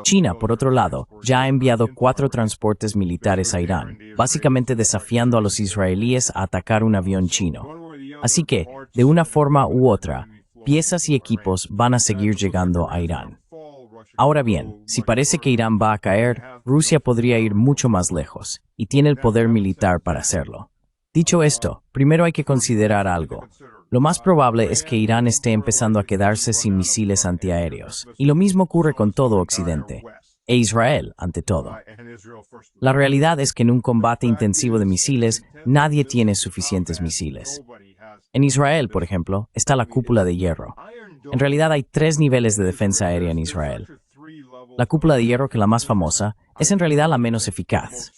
China, por otro lado, ya ha enviado 4 transportes militares a Irán, básicamente desafiando a los israelíes a atacar un avión chino. Así que, de una forma u otra, piezas y equipos van a seguir llegando a Irán. Ahora bien, si parece que Irán va a caer, Rusia podría ir mucho más lejos, y tiene el poder militar para hacerlo. Dicho esto, primero hay que considerar algo. Lo más probable es que Irán esté empezando a quedarse sin misiles antiaéreos, y lo mismo ocurre con todo Occidente, e Israel, ante todo. La realidad es que en un combate intensivo de misiles, nadie tiene suficientes misiles. En Israel, por ejemplo, está la cúpula de hierro. En realidad hay 3 niveles de defensa aérea en Israel. La cúpula de hierro, que es la más famosa, es en realidad la menos eficaz.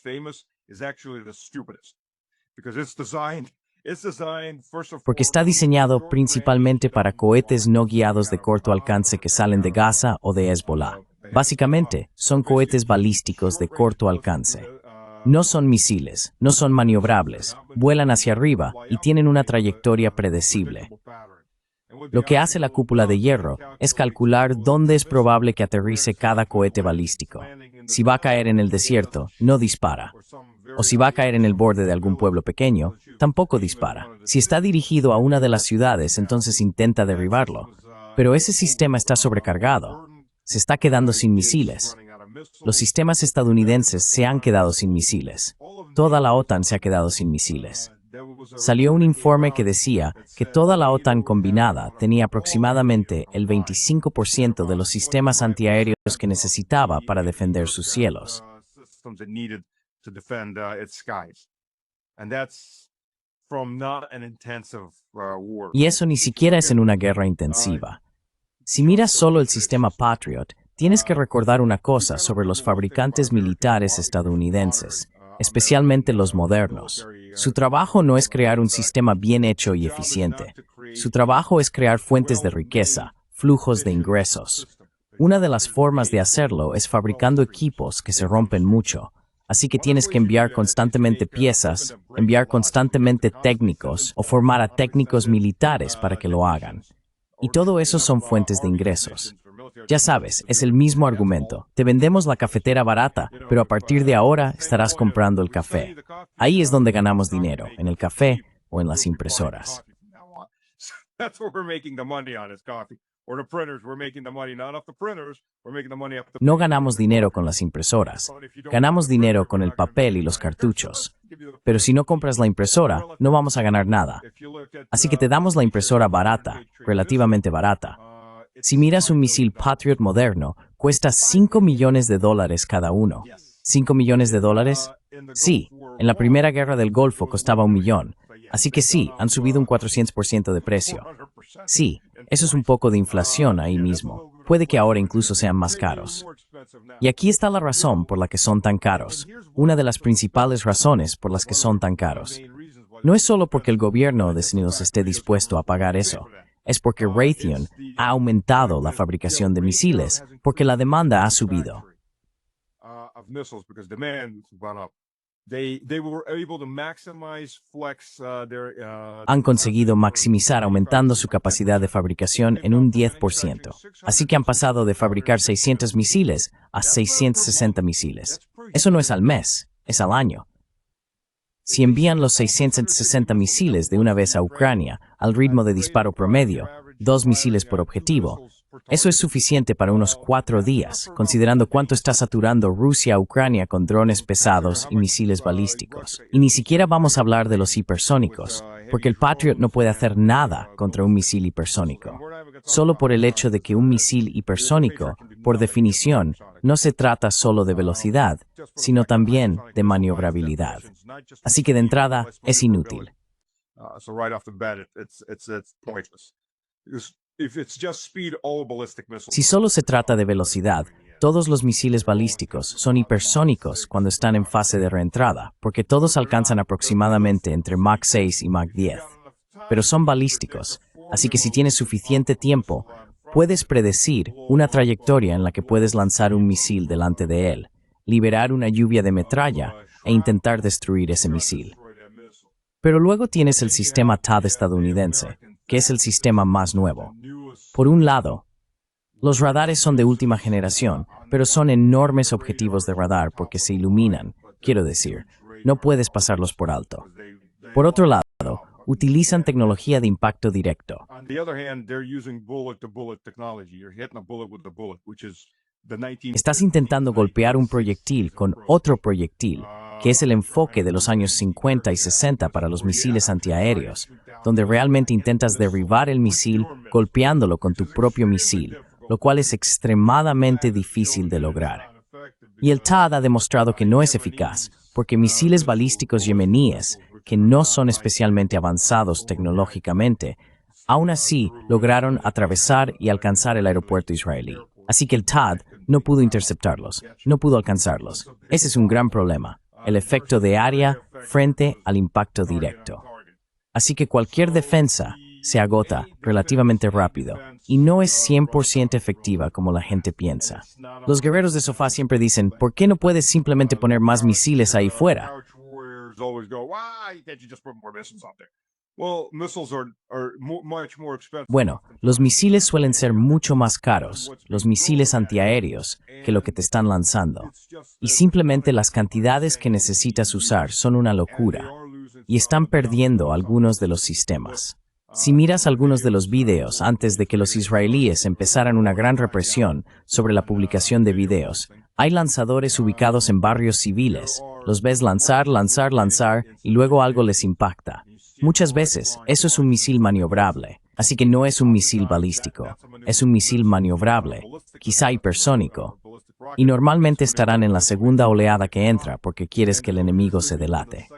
Porque está diseñado principalmente para cohetes no guiados de corto alcance que salen de Gaza o de Hezbollah. Básicamente, son cohetes balísticos de corto alcance. No son misiles, no son maniobrables, vuelan hacia arriba y tienen una trayectoria predecible. Lo que hace la cúpula de hierro es calcular dónde es probable que aterrice cada cohete balístico. Si va a caer en el desierto, no dispara. O si va a caer en el borde de algún pueblo pequeño, tampoco dispara. Si está dirigido a una de las ciudades, entonces intenta derribarlo. Pero ese sistema está sobrecargado. Se está quedando sin misiles. Los sistemas estadounidenses se han quedado sin misiles. Toda la OTAN se ha quedado sin misiles. Salió un informe que decía que toda la OTAN combinada tenía aproximadamente el 25% de los sistemas antiaéreos que necesitaba para defender sus cielos. Y eso ni siquiera es en una guerra intensiva. Si miras solo el sistema Patriot, tienes que recordar una cosa sobre los fabricantes militares estadounidenses, especialmente los modernos. Su trabajo no es crear un sistema bien hecho y eficiente. Su trabajo es crear fuentes de riqueza, flujos de ingresos. Una de las formas de hacerlo es fabricando equipos que se rompen mucho. Así que tienes que enviar constantemente piezas, enviar constantemente técnicos o formar a técnicos militares para que lo hagan. Y todo eso son fuentes de ingresos. Ya sabes, es el mismo argumento. Te vendemos la cafetera barata, pero a partir de ahora estarás comprando el café. Ahí es donde ganamos dinero, en el café o en las impresoras. No ganamos dinero con las impresoras. Ganamos dinero con el papel y los cartuchos. Pero si no compras la impresora, no vamos a ganar nada. Así que te damos la impresora barata, relativamente barata. Si miras un misil Patriot moderno, cuesta $5 millones cada uno. ¿$5 millones? Sí, en la Primera Guerra del Golfo costaba $1 millón. Así que sí, han subido un 400% de precio. Sí, eso es un poco de inflación ahí mismo. Puede que ahora incluso sean más caros. Y aquí está la razón por la que son tan caros. Una de las principales razones por las que son tan caros. No es solo porque el gobierno de Estados Unidos esté dispuesto a pagar eso. Es porque Raytheon ha aumentado la fabricación de misiles porque la demanda ha subido. Han conseguido maximizar aumentando su capacidad de fabricación en un 10%. Así que han pasado de fabricar 600 misiles a 660 misiles. Eso no es al mes, es al año. Si envían los 660 misiles de una vez a Ucrania al ritmo de disparo promedio, 2 misiles por objetivo, eso es suficiente para unos 4 días, considerando cuánto está saturando Rusia a Ucrania con drones pesados y misiles balísticos. Y ni siquiera vamos a hablar de los hipersónicos, porque el Patriot no puede hacer nada contra un misil hipersónico. Solo por el hecho de que un misil hipersónico, por definición, no se trata solo de velocidad, sino también de maniobrabilidad. Así que de entrada es inútil. Si solo se trata de velocidad, todos los misiles balísticos son hipersónicos cuando están en fase de reentrada, porque todos alcanzan aproximadamente entre Mach 6 y Mach 10. Pero son balísticos, así que si tienes suficiente tiempo, puedes predecir una trayectoria en la que puedes lanzar un misil delante de él, liberar una lluvia de metralla e intentar destruir ese misil. Pero luego tienes el sistema THAAD estadounidense, que es el sistema más nuevo. Por un lado, los radares son de última generación, pero son enormes objetivos de radar porque se iluminan, quiero decir, no puedes pasarlos por alto. Por otro lado, utilizan tecnología de impacto directo. Estás intentando golpear un proyectil con otro proyectil, que es el enfoque de los años 50 y 60 para los misiles antiaéreos, donde realmente intentas derribar el misil golpeándolo con tu propio misil, lo cual es extremadamente difícil de lograr. Y el THAAD ha demostrado que no es eficaz, porque misiles balísticos yemeníes, que no son especialmente avanzados tecnológicamente, aún así lograron atravesar y alcanzar el aeropuerto israelí. Así que el THAAD no pudo interceptarlos, no pudo alcanzarlos. Ese es un gran problema, el efecto de área frente al impacto directo. Así que cualquier defensa se agota relativamente rápido y no es 100% efectiva como la gente piensa. Los guerreros de sofá siempre dicen, ¿por qué no puedes simplemente poner más misiles ahí fuera? Bueno, los misiles suelen ser mucho más caros, los misiles antiaéreos, que lo que te están lanzando. Y simplemente las cantidades que necesitas usar son una locura, y están perdiendo algunos de los sistemas. Si miras algunos de los videos antes de que los israelíes empezaran una gran represión sobre la publicación de videos, hay lanzadores ubicados en barrios civiles. Los ves lanzar, y luego algo les impacta. Muchas veces, eso es un misil maniobrable, así que no es un misil balístico, es un misil maniobrable, quizá hipersónico, y normalmente estarán en la segunda oleada que entra porque quieres que el enemigo se delate.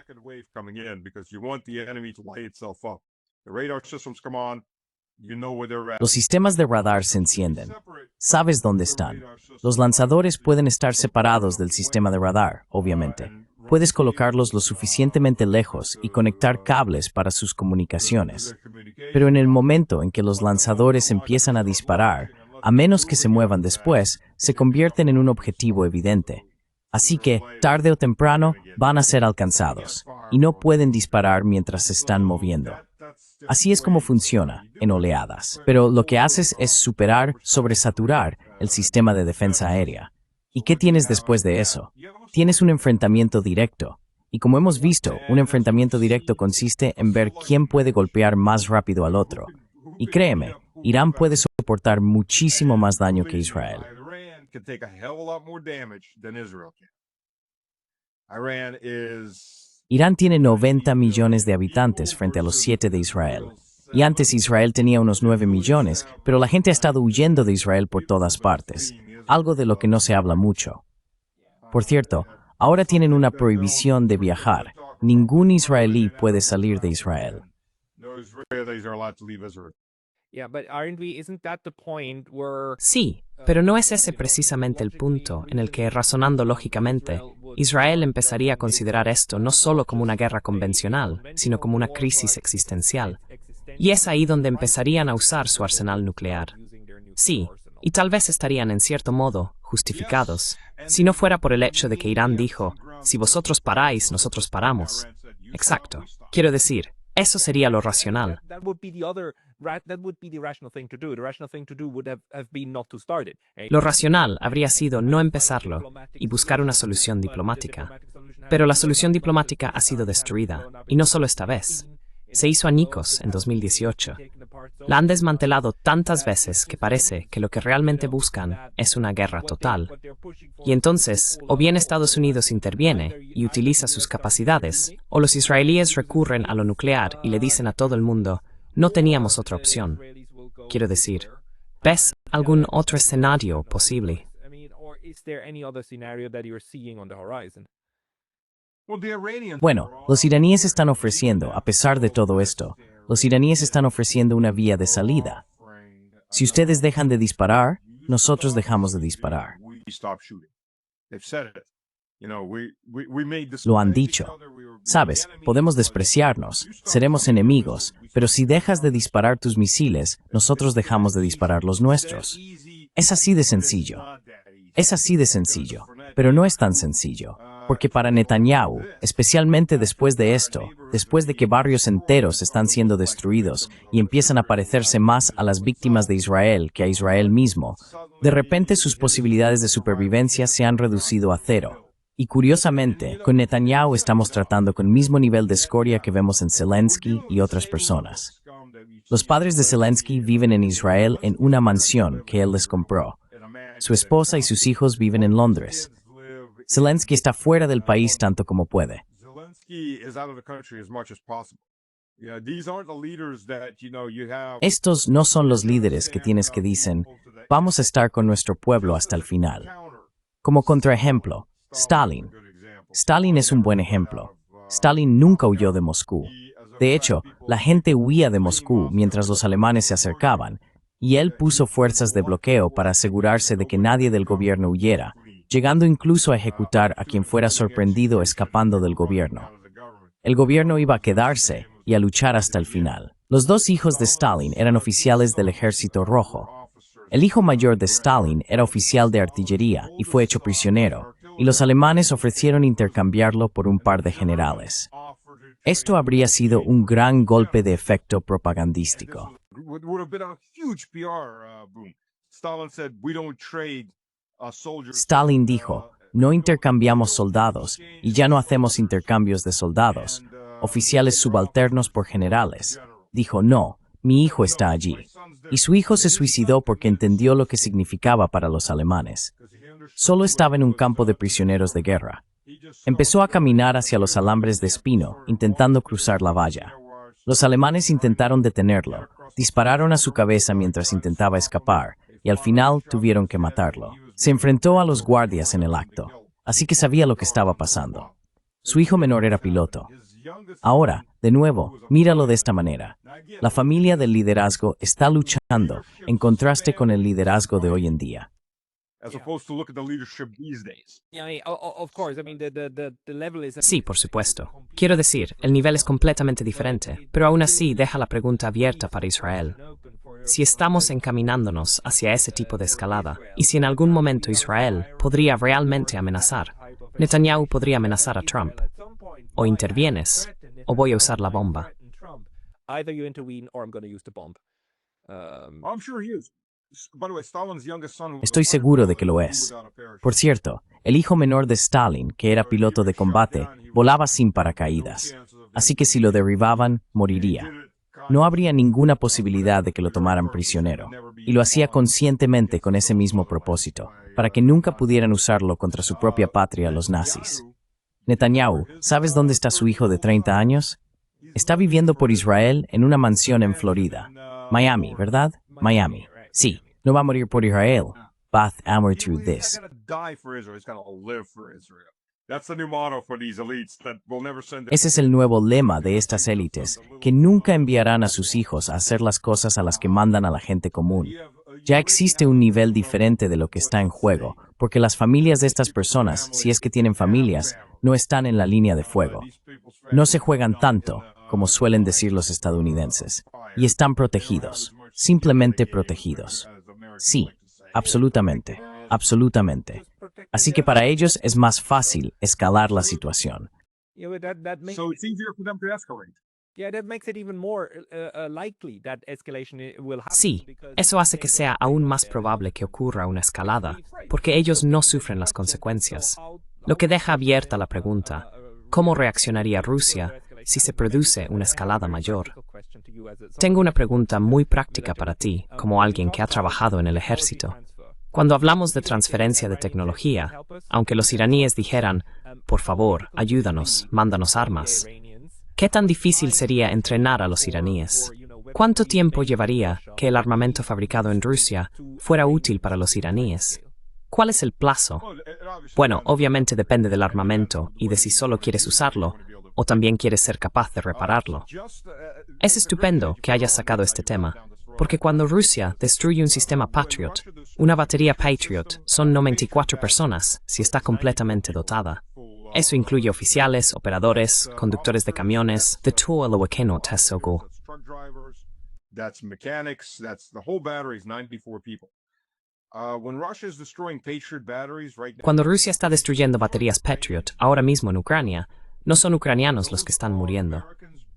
Los sistemas de radar se encienden. Sabes dónde están. Los lanzadores pueden estar separados del sistema de radar, obviamente. Puedes colocarlos lo suficientemente lejos y conectar cables para sus comunicaciones. Pero en el momento en que los lanzadores empiezan a disparar, a menos que se muevan después, se convierten en un objetivo evidente. Así que, tarde o temprano, van a ser alcanzados, y no pueden disparar mientras se están moviendo. Así es como funciona, en oleadas. Pero lo que haces es sobresaturar el sistema de defensa aérea. ¿Y qué tienes después de eso? Tienes un enfrentamiento directo. Y como hemos visto, un enfrentamiento directo consiste en ver quién puede golpear más rápido al otro. Y créeme, Irán puede soportar muchísimo más daño que Israel. Irán tiene 90 millones de habitantes frente a los 7 de Israel. Y antes Israel tenía unos 9 millones, pero la gente ha estado huyendo de Israel por todas partes, algo de lo que no se habla mucho. Por cierto, ahora tienen una prohibición de viajar. Ningún israelí puede salir de Israel. Sí, pero ¿no es ese precisamente el punto en el que, razonando lógicamente, Israel empezaría a considerar esto no solo como una guerra convencional, sino como una crisis existencial? Y es ahí donde empezarían a usar su arsenal nuclear. Sí, y tal vez estarían en cierto modo justificados, si no fuera por el hecho de que Irán dijo, si vosotros paráis, nosotros paramos. Exacto. Quiero decir, eso sería lo racional. Lo racional habría sido no empezarlo y buscar una solución diplomática. Pero la solución diplomática ha sido destruida, y no solo esta vez. Se hizo añicos en 2018. La han desmantelado tantas veces que parece que lo que realmente buscan es una guerra total. Y entonces, o bien Estados Unidos interviene y utiliza sus capacidades, o los israelíes recurren a lo nuclear y le dicen a todo el mundo, no teníamos otra opción. Quiero decir, ¿ves algún otro escenario posible? Bueno, los iraníes están ofreciendo, a pesar de todo esto, los iraníes están ofreciendo una vía de salida. Si ustedes dejan de disparar, nosotros dejamos de disparar. Lo han dicho. Sabes, podemos despreciarnos, seremos enemigos, pero si dejas de disparar tus misiles, nosotros dejamos de disparar los nuestros. Es así de sencillo. Es así de sencillo, pero no es tan sencillo. Porque para Netanyahu, especialmente después de esto, después de que barrios enteros están siendo destruidos y empiezan a parecerse más a las víctimas de Israel que a Israel mismo, de repente sus posibilidades de supervivencia se han reducido a cero. Y curiosamente, con Netanyahu estamos tratando con el mismo nivel de escoria que vemos en Zelensky y otras personas. Los padres de Zelensky viven en Israel en una mansión que él les compró. Su esposa y sus hijos viven en Londres. Zelensky está fuera del país tanto como puede. Estos no son los líderes que tienes que dicen, vamos a estar con nuestro pueblo hasta el final. Como contraejemplo, Stalin. Stalin es un buen ejemplo. Stalin nunca huyó de Moscú. De hecho, la gente huía de Moscú mientras los alemanes se acercaban, y él puso fuerzas de bloqueo para asegurarse de que nadie del gobierno huyera, llegando incluso a ejecutar a quien fuera sorprendido escapando del gobierno. El gobierno iba a quedarse y a luchar hasta el final. Los dos hijos de Stalin eran oficiales del Ejército Rojo. El hijo mayor de Stalin era oficial de artillería y fue hecho prisionero, y los alemanes ofrecieron intercambiarlo por un par de generales. Esto habría sido un gran golpe de efecto propagandístico. Stalin dijo, no intercambiamos soldados y ya no hacemos intercambios de soldados, oficiales subalternos por generales. Dijo, no, mi hijo está allí. Y su hijo se suicidó porque entendió lo que significaba para los alemanes. Solo estaba en un campo de prisioneros de guerra. Empezó a caminar hacia los alambres de espino, intentando cruzar la valla. Los alemanes intentaron detenerlo, dispararon a su cabeza mientras intentaba escapar, y al final tuvieron que matarlo. Se enfrentó a los guardias en el acto, así que sabía lo que estaba pasando. Su hijo menor era piloto. Ahora, de nuevo, míralo de esta manera. La familia del liderazgo está luchando en contraste con el liderazgo de hoy en día. Sí, por supuesto. Quiero decir, el nivel es completamente diferente, pero aún así deja la pregunta abierta para Israel. Si estamos encaminándonos hacia ese tipo de escalada, y si en algún momento Israel podría realmente amenazar, Netanyahu podría amenazar a Trump. O intervienes, o voy a usar la bomba. Estoy seguro de que lo es. Por cierto, el hijo menor de Stalin, que era piloto de combate, volaba sin paracaídas. Así que si lo derribaban, moriría. No habría ninguna posibilidad de que lo tomaran prisionero. Y lo hacía conscientemente con ese mismo propósito, para que nunca pudieran usarlo contra su propia patria los nazis. Netanyahu, ¿sabes dónde está su hijo de 30 años? Está viviendo por Israel en una mansión en Florida. Miami, ¿verdad? Miami. Sí, no va a morir por Israel. Bath Amor through this. Ese es el nuevo lema de estas élites, que nunca enviarán a sus hijos a hacer las cosas a las que mandan a la gente común. Ya existe un nivel diferente de lo que está en juego, porque las familias de estas personas, si es que tienen familias, no están en la línea de fuego. No se juegan tanto, como suelen decir los estadounidenses, y están protegidos, simplemente protegidos. Sí, absolutamente, absolutamente. Así que para ellos es más fácil escalar la situación. Sí, eso hace que sea aún más probable que ocurra una escalada, porque ellos no sufren las consecuencias. Lo que deja abierta la pregunta, ¿cómo reaccionaría Rusia si se produce una escalada mayor? Tengo una pregunta muy práctica para ti, como alguien que ha trabajado en el ejército. Cuando hablamos de transferencia de tecnología, aunque los iraníes dijeran, por favor, ayúdanos, mándanos armas, ¿qué tan difícil sería entrenar a los iraníes? ¿Cuánto tiempo llevaría que el armamento fabricado en Rusia fuera útil para los iraníes? ¿Cuál es el plazo? Bueno, obviamente depende del armamento y de si solo quieres usarlo o también quieres ser capaz de repararlo. Es estupendo que hayas sacado este tema, porque cuando Rusia destruye un sistema Patriot, una batería Patriot son 94 personas si está completamente dotada. Eso incluye oficiales, operadores, conductores de camiones, de todo lo que no te sogo. Cuando Rusia está destruyendo baterías Patriot ahora mismo en Ucrania, no son ucranianos los que están muriendo.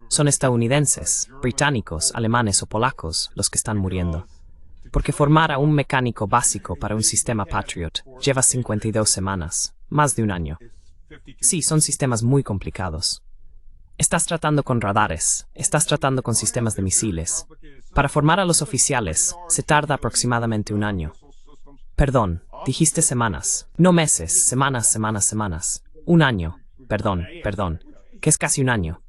Son estadounidenses, británicos, alemanes o polacos los que están muriendo. Porque formar a un mecánico básico para un sistema Patriot lleva 52 semanas, más de un año. Sí, son sistemas muy complicados. Estás tratando con radares, estás tratando con sistemas de misiles. Para formar a los oficiales se tarda aproximadamente un año. Perdón, dijiste semanas, no meses, semanas. Un año, perdón, que es casi un año.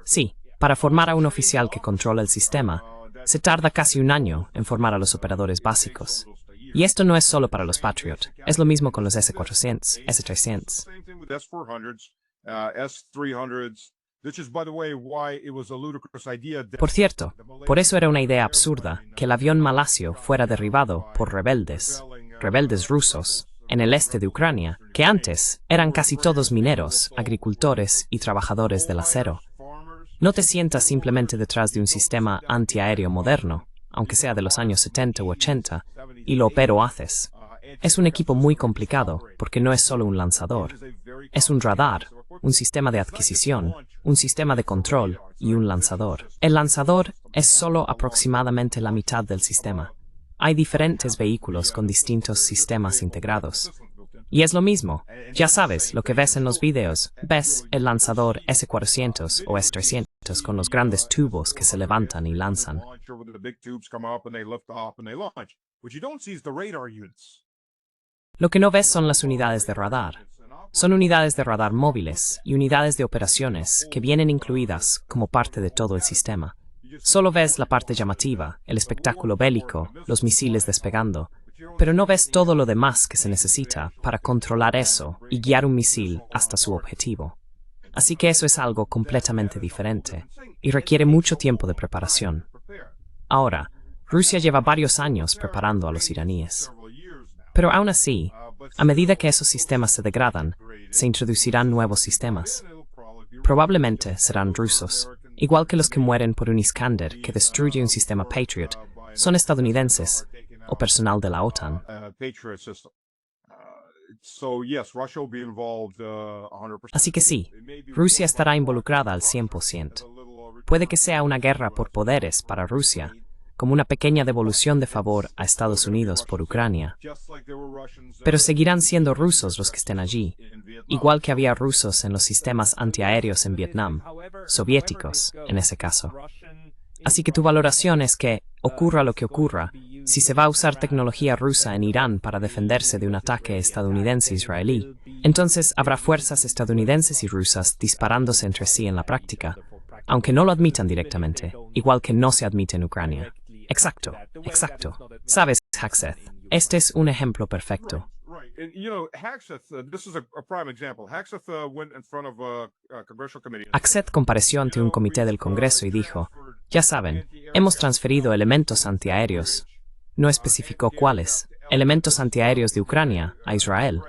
Sí, para formar a un oficial que controla el sistema, se tarda casi un año en formar a los operadores básicos. Y esto no es solo para los Patriot, es lo mismo con los S-400, S-300. Por cierto, por eso era una idea absurda que el avión malasio fuera derribado por rebeldes rusos, en el este de Ucrania, que antes eran casi todos mineros, agricultores y trabajadores del acero. No te sientas simplemente detrás de un sistema antiaéreo moderno, aunque sea de los años 70 u 80, y lo opero haces. Es un equipo muy complicado, porque no es solo un lanzador. Es un radar, un sistema de adquisición, un sistema de control y un lanzador. El lanzador es solo aproximadamente la mitad del sistema. Hay diferentes vehículos con distintos sistemas integrados. Y es lo mismo, ya sabes, lo que ves en los videos, ves el lanzador S-400 o S-300 con los grandes tubos que se levantan y lanzan. Lo que no ves son las unidades de radar. Son unidades de radar móviles y unidades de operaciones que vienen incluidas como parte de todo el sistema. Solo ves la parte llamativa, el espectáculo bélico, los misiles despegando, pero no ves todo lo demás que se necesita para controlar eso y guiar un misil hasta su objetivo. Así que eso es algo completamente diferente y requiere mucho tiempo de preparación. Ahora, Rusia lleva varios años preparando a los iraníes. Pero aún así, a medida que esos sistemas se degradan, se introducirán nuevos sistemas. Probablemente serán rusos, igual que los que mueren por un Iskander que destruye un sistema Patriot, son estadounidenses o personal de la OTAN. Así que sí, Rusia estará involucrada al 100%. Puede que sea una guerra por poderes para Rusia, como una pequeña devolución de favor a Estados Unidos por Ucrania. Pero seguirán siendo rusos los que estén allí, igual que había rusos en los sistemas antiaéreos en Vietnam, soviéticos en ese caso. Así que tu valoración es que, ocurra lo que ocurra, si se va a usar tecnología rusa en Irán para defenderse de un ataque estadounidense-israelí, entonces habrá fuerzas estadounidenses y rusas disparándose entre sí en la práctica, aunque no lo admitan directamente, igual que no se admite en Ucrania. Exacto, exacto. Sabes, Hakseth, este es un ejemplo perfecto. Hakseth compareció ante un comité del Congreso y dijo, ya saben, hemos transferido elementos antiaéreos. No especificó cuáles, elementos antiaéreos de Ucrania a Israel.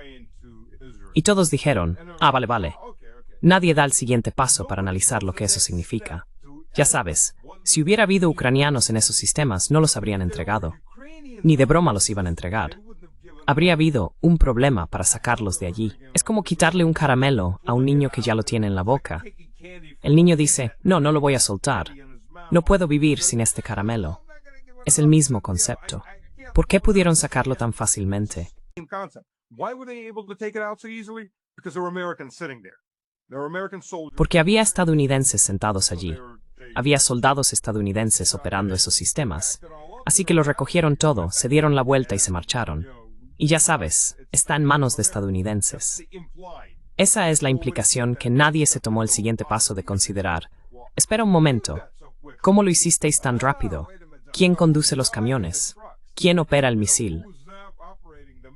Y todos dijeron, vale. Nadie da el siguiente paso para analizar lo que eso significa. Ya sabes, si hubiera habido ucranianos en esos sistemas, no los habrían entregado. Ni de broma los iban a entregar. Habría habido un problema para sacarlos de allí. Es como quitarle un caramelo a un niño que ya lo tiene en la boca. El niño dice, no lo voy a soltar. No puedo vivir sin este caramelo. Es el mismo concepto. ¿Por qué pudieron sacarlo tan fácilmente? Porque había estadounidenses sentados allí. Había soldados estadounidenses operando esos sistemas. Así que lo recogieron todo, se dieron la vuelta y se marcharon. Y ya sabes, está en manos de estadounidenses. Esa es la implicación que nadie se tomó el siguiente paso de considerar. Espera un momento. ¿Cómo lo hicisteis tan rápido? ¿Quién conduce los camiones? ¿Quién opera el misil?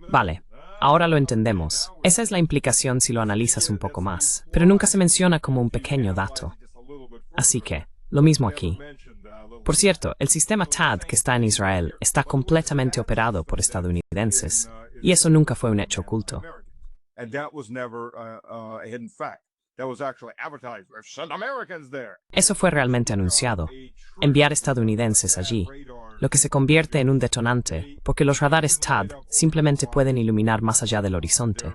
Vale, ahora lo entendemos. Esa es la implicación si lo analizas un poco más, pero nunca se menciona como un pequeño dato. Así que, lo mismo aquí. Por cierto, el sistema THAAD que está en Israel está completamente operado por estadounidenses, y eso nunca fue un hecho oculto. Eso fue realmente anunciado. Enviar estadounidenses allí, lo que se convierte en un detonante, porque los radares THAAD simplemente pueden iluminar más allá del horizonte.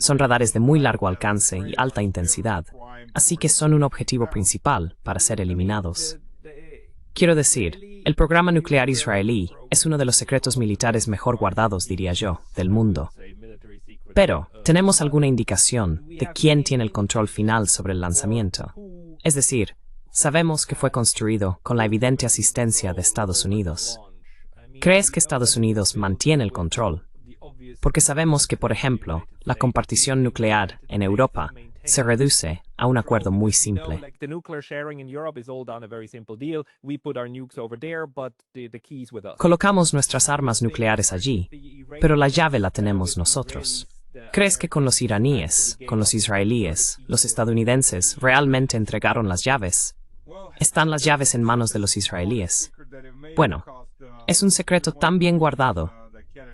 Son radares de muy largo alcance y alta intensidad, así que son un objetivo principal para ser eliminados. Quiero decir, el programa nuclear israelí es uno de los secretos militares mejor guardados, diría yo, del mundo. Pero, ¿tenemos alguna indicación de quién tiene el control final sobre el lanzamiento? Es decir, sabemos que fue construido con la evidente asistencia de Estados Unidos. ¿Crees que Estados Unidos mantiene el control? Porque sabemos que, por ejemplo, la compartición nuclear en Europa se reduce a un acuerdo muy simple. Colocamos nuestras armas nucleares allí, pero la llave la tenemos nosotros. ¿Crees que con los iraníes, con los israelíes, los estadounidenses realmente entregaron las llaves? ¿Están las llaves en manos de los israelíes? Bueno, es un secreto tan bien guardado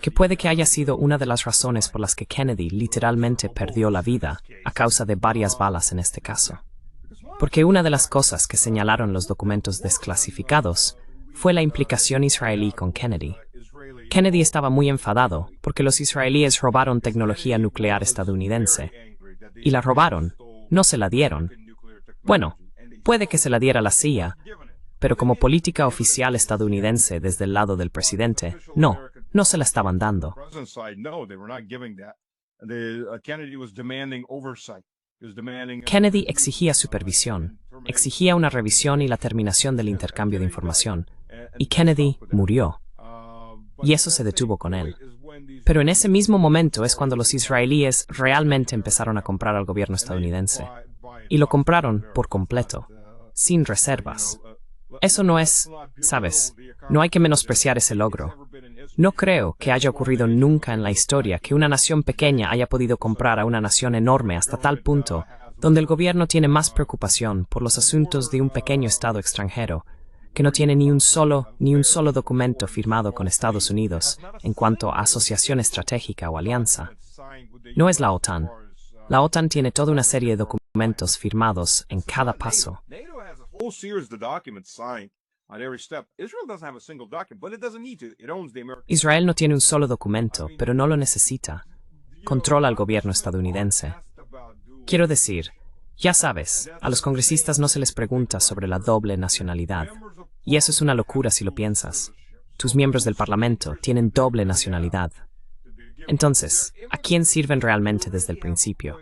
que puede que haya sido una de las razones por las que Kennedy literalmente perdió la vida a causa de varias balas en este caso. Porque una de las cosas que señalaron los documentos desclasificados fue la implicación israelí con Kennedy. Kennedy estaba muy enfadado porque los israelíes robaron tecnología nuclear estadounidense. Y la robaron, no se la dieron. Bueno, puede que se la diera la CIA, pero como política oficial estadounidense desde el lado del presidente, no se la estaban dando. Kennedy exigía supervisión, exigía una revisión y la terminación del intercambio de información, y Kennedy murió. Y eso se detuvo con él. Pero en ese mismo momento es cuando los israelíes realmente empezaron a comprar al gobierno estadounidense. Y lo compraron por completo, sin reservas. Eso no es, sabes, no hay que menospreciar ese logro. No creo que haya ocurrido nunca en la historia que una nación pequeña haya podido comprar a una nación enorme hasta tal punto donde el gobierno tiene más preocupación por los asuntos de un pequeño estado extranjero que no tiene ni un solo documento firmado con Estados Unidos en cuanto a asociación estratégica o alianza. No es la OTAN. La OTAN tiene toda una serie de documentos firmados en cada paso. Israel no tiene un solo documento, pero no lo necesita. Controla al gobierno estadounidense. Quiero decir, ya sabes, a los congresistas no se les pregunta sobre la doble nacionalidad. Y eso es una locura si lo piensas. Tus miembros del Parlamento tienen doble nacionalidad. Entonces, ¿a quién sirven realmente desde el principio?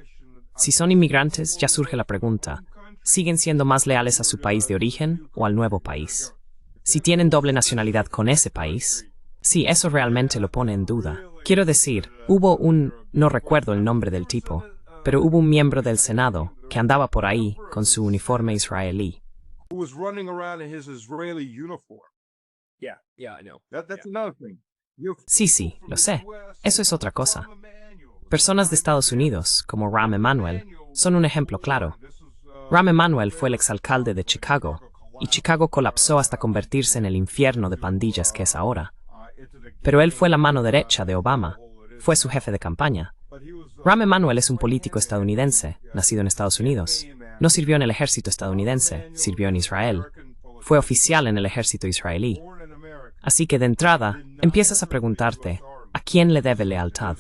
Si son inmigrantes, ya surge la pregunta, ¿siguen siendo más leales a su país de origen o al nuevo país? Si tienen doble nacionalidad con ese país, sí, eso realmente lo pone en duda. Quiero decir, no recuerdo el nombre del tipo, pero hubo un miembro del Senado que andaba por ahí con su uniforme israelí. who was running around in his Israeli uniform. Yeah, I know. That's another thing. Sí, lo sé. Eso es otra cosa. Personas de Estados Unidos, como Rahm Emanuel, son un ejemplo claro. Rahm Emanuel fue el exalcalde de Chicago, y Chicago colapsó hasta convertirse en el infierno de pandillas que es ahora. Pero él fue la mano derecha de Obama, fue su jefe de campaña. Rahm Emanuel es un político estadounidense, nacido en Estados Unidos. No sirvió en el ejército estadounidense, sirvió en Israel. Fue oficial en el ejército israelí. Así que de entrada, empiezas a preguntarte, ¿a quién le debe lealtad?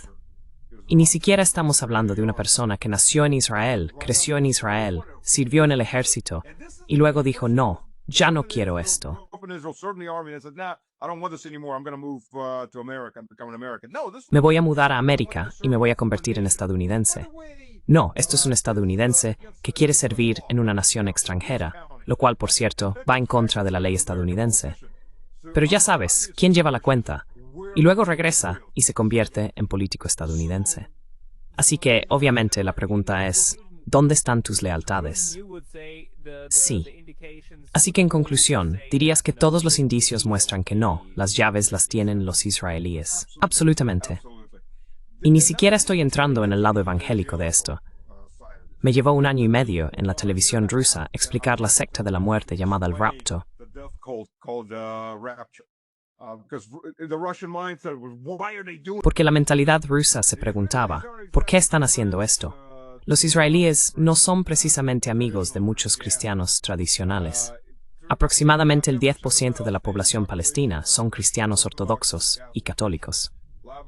Y ni siquiera estamos hablando de una persona que nació en Israel, creció en Israel, sirvió en el ejército, y luego dijo, no, ya no quiero esto. Me voy a mudar a América y me voy a convertir en estadounidense. No, esto es un estadounidense que quiere servir en una nación extranjera, lo cual, por cierto, va en contra de la ley estadounidense. Pero ya sabes, ¿quién lleva la cuenta? Y luego regresa y se convierte en político estadounidense. Así que, obviamente, la pregunta es, ¿dónde están tus lealtades? Sí. Así que, en conclusión, dirías que todos los indicios muestran que no, las llaves las tienen los israelíes. Absolutamente. Y ni siquiera estoy entrando en el lado evangélico de esto. Me llevó 1 año y medio en la televisión rusa explicar la secta de la muerte llamada el rapto. Porque la mentalidad rusa se preguntaba, ¿por qué están haciendo esto? Los israelíes no son precisamente amigos de muchos cristianos tradicionales. Aproximadamente el 10% de la población palestina son cristianos ortodoxos y católicos.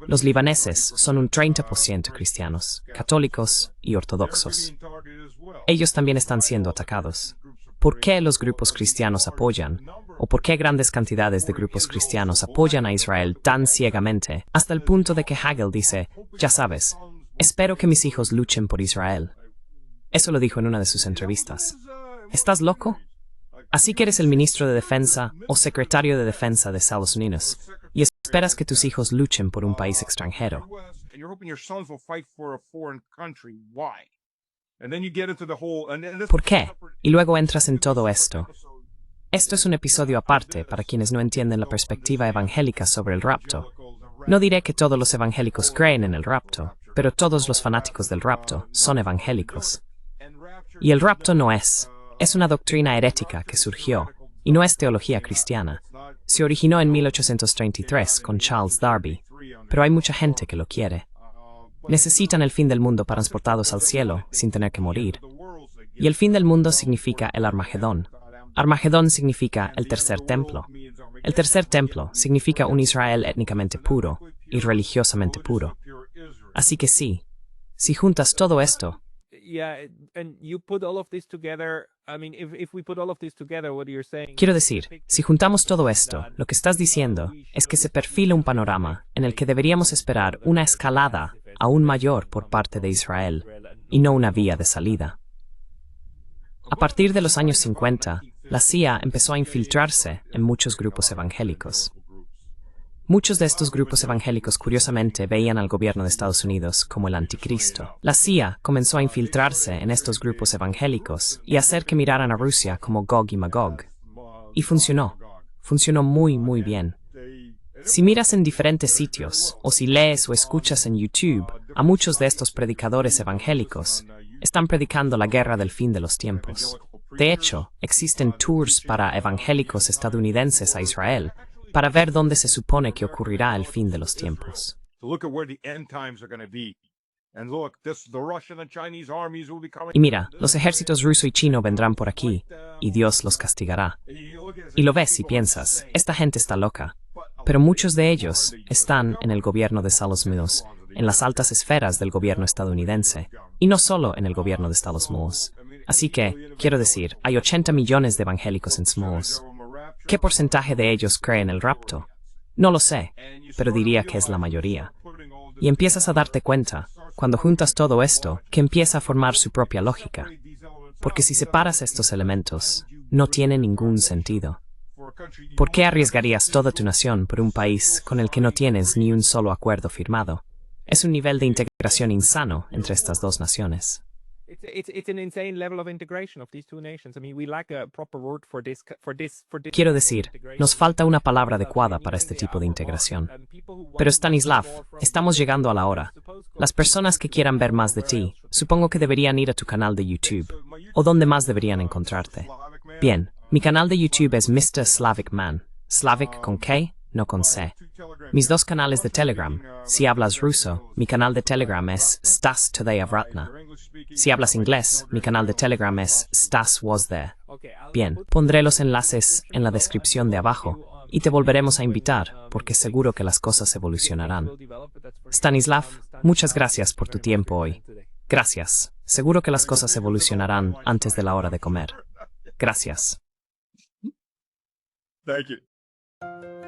Los libaneses son un 30% cristianos, católicos y ortodoxos. Ellos también están siendo atacados. ¿Por qué los grupos cristianos apoyan, o por qué grandes cantidades de grupos cristianos apoyan a Israel tan ciegamente, hasta el punto de que Hagel dice, ya sabes, espero que mis hijos luchen por Israel? Eso lo dijo en una de sus entrevistas. ¿Estás loco? Así que eres el ministro de Defensa o secretario de Defensa de Estados Unidos, y esperas que tus hijos luchen por un país extranjero. ¿Por qué? Y luego entras en todo esto. Esto es un episodio aparte para quienes no entienden la perspectiva evangélica sobre el rapto. No diré que todos los evangélicos creen en el rapto, pero todos los fanáticos del rapto son evangélicos. Y el rapto no es una doctrina herética que surgió, y no es teología cristiana. Se originó en 1833 con Charles Darby, pero hay mucha gente que lo quiere. Necesitan el fin del mundo para transportados al cielo sin tener que morir. Y el fin del mundo significa el Armagedón. Armagedón significa el tercer templo. El tercer templo significa un Israel étnicamente puro y religiosamente puro. Así que sí, si juntas todo esto, quiero decir, si juntamos todo esto, lo que estás diciendo es que se perfila un panorama en el que deberíamos esperar una escalada aún mayor por parte de Israel, y no una vía de salida. A partir de los años 50, la CIA empezó a infiltrarse en muchos grupos evangélicos. Muchos de estos grupos evangélicos curiosamente veían al gobierno de Estados Unidos como el anticristo. La CIA comenzó a infiltrarse en estos grupos evangélicos y hacer que miraran a Rusia como Gog y Magog. Y funcionó. Funcionó muy bien. Si miras en diferentes sitios, o si lees o escuchas en YouTube, a muchos de estos predicadores evangélicos están predicando la guerra del fin de los tiempos. De hecho, existen tours para evangélicos estadounidenses a Israel para ver dónde se supone que ocurrirá el fin de los tiempos. Y mira, los ejércitos ruso y chino vendrán por aquí, y Dios los castigará. Y lo ves y piensas, esta gente está loca. Pero muchos de ellos están en el gobierno de Estados Unidos, en las altas esferas del gobierno estadounidense, y no solo en el gobierno de Estados Unidos. Así que, quiero decir, hay 80 millones de evangélicos en Smalls. ¿Qué porcentaje de ellos cree en el rapto? No lo sé, pero diría que es la mayoría. Y empiezas a darte cuenta, cuando juntas todo esto, que empieza a formar su propia lógica. Porque si separas estos elementos, no tiene ningún sentido. ¿Por qué arriesgarías toda tu nación por un país con el que no tienes ni un solo acuerdo firmado? Es un nivel de integración insano entre estas dos naciones. It's an insane level of integration of these two nations. I mean, we lack a proper word for this. Quiero decir, nos falta una palabra adecuada para este tipo de integración. Pero Stanislav, estamos llegando a la hora. Las personas que quieran ver más de ti, supongo que deberían ir a tu canal de YouTube. ¿O dónde más deberían encontrarte? Bien, mi canal de YouTube es Mr. Slavic Man. Slavic con K, no con C. Mis dos canales de Telegram. Si hablas ruso, mi canal de Telegram es Stas Today of Ratna. Si hablas inglés, mi canal de Telegram es Stas Was There. Bien, pondré los enlaces en la descripción de abajo y te volveremos a invitar porque seguro que las cosas evolucionarán. Stanislav, muchas gracias por tu tiempo hoy. Gracias. Seguro que las cosas evolucionarán antes de la hora de comer. Gracias. Thank you.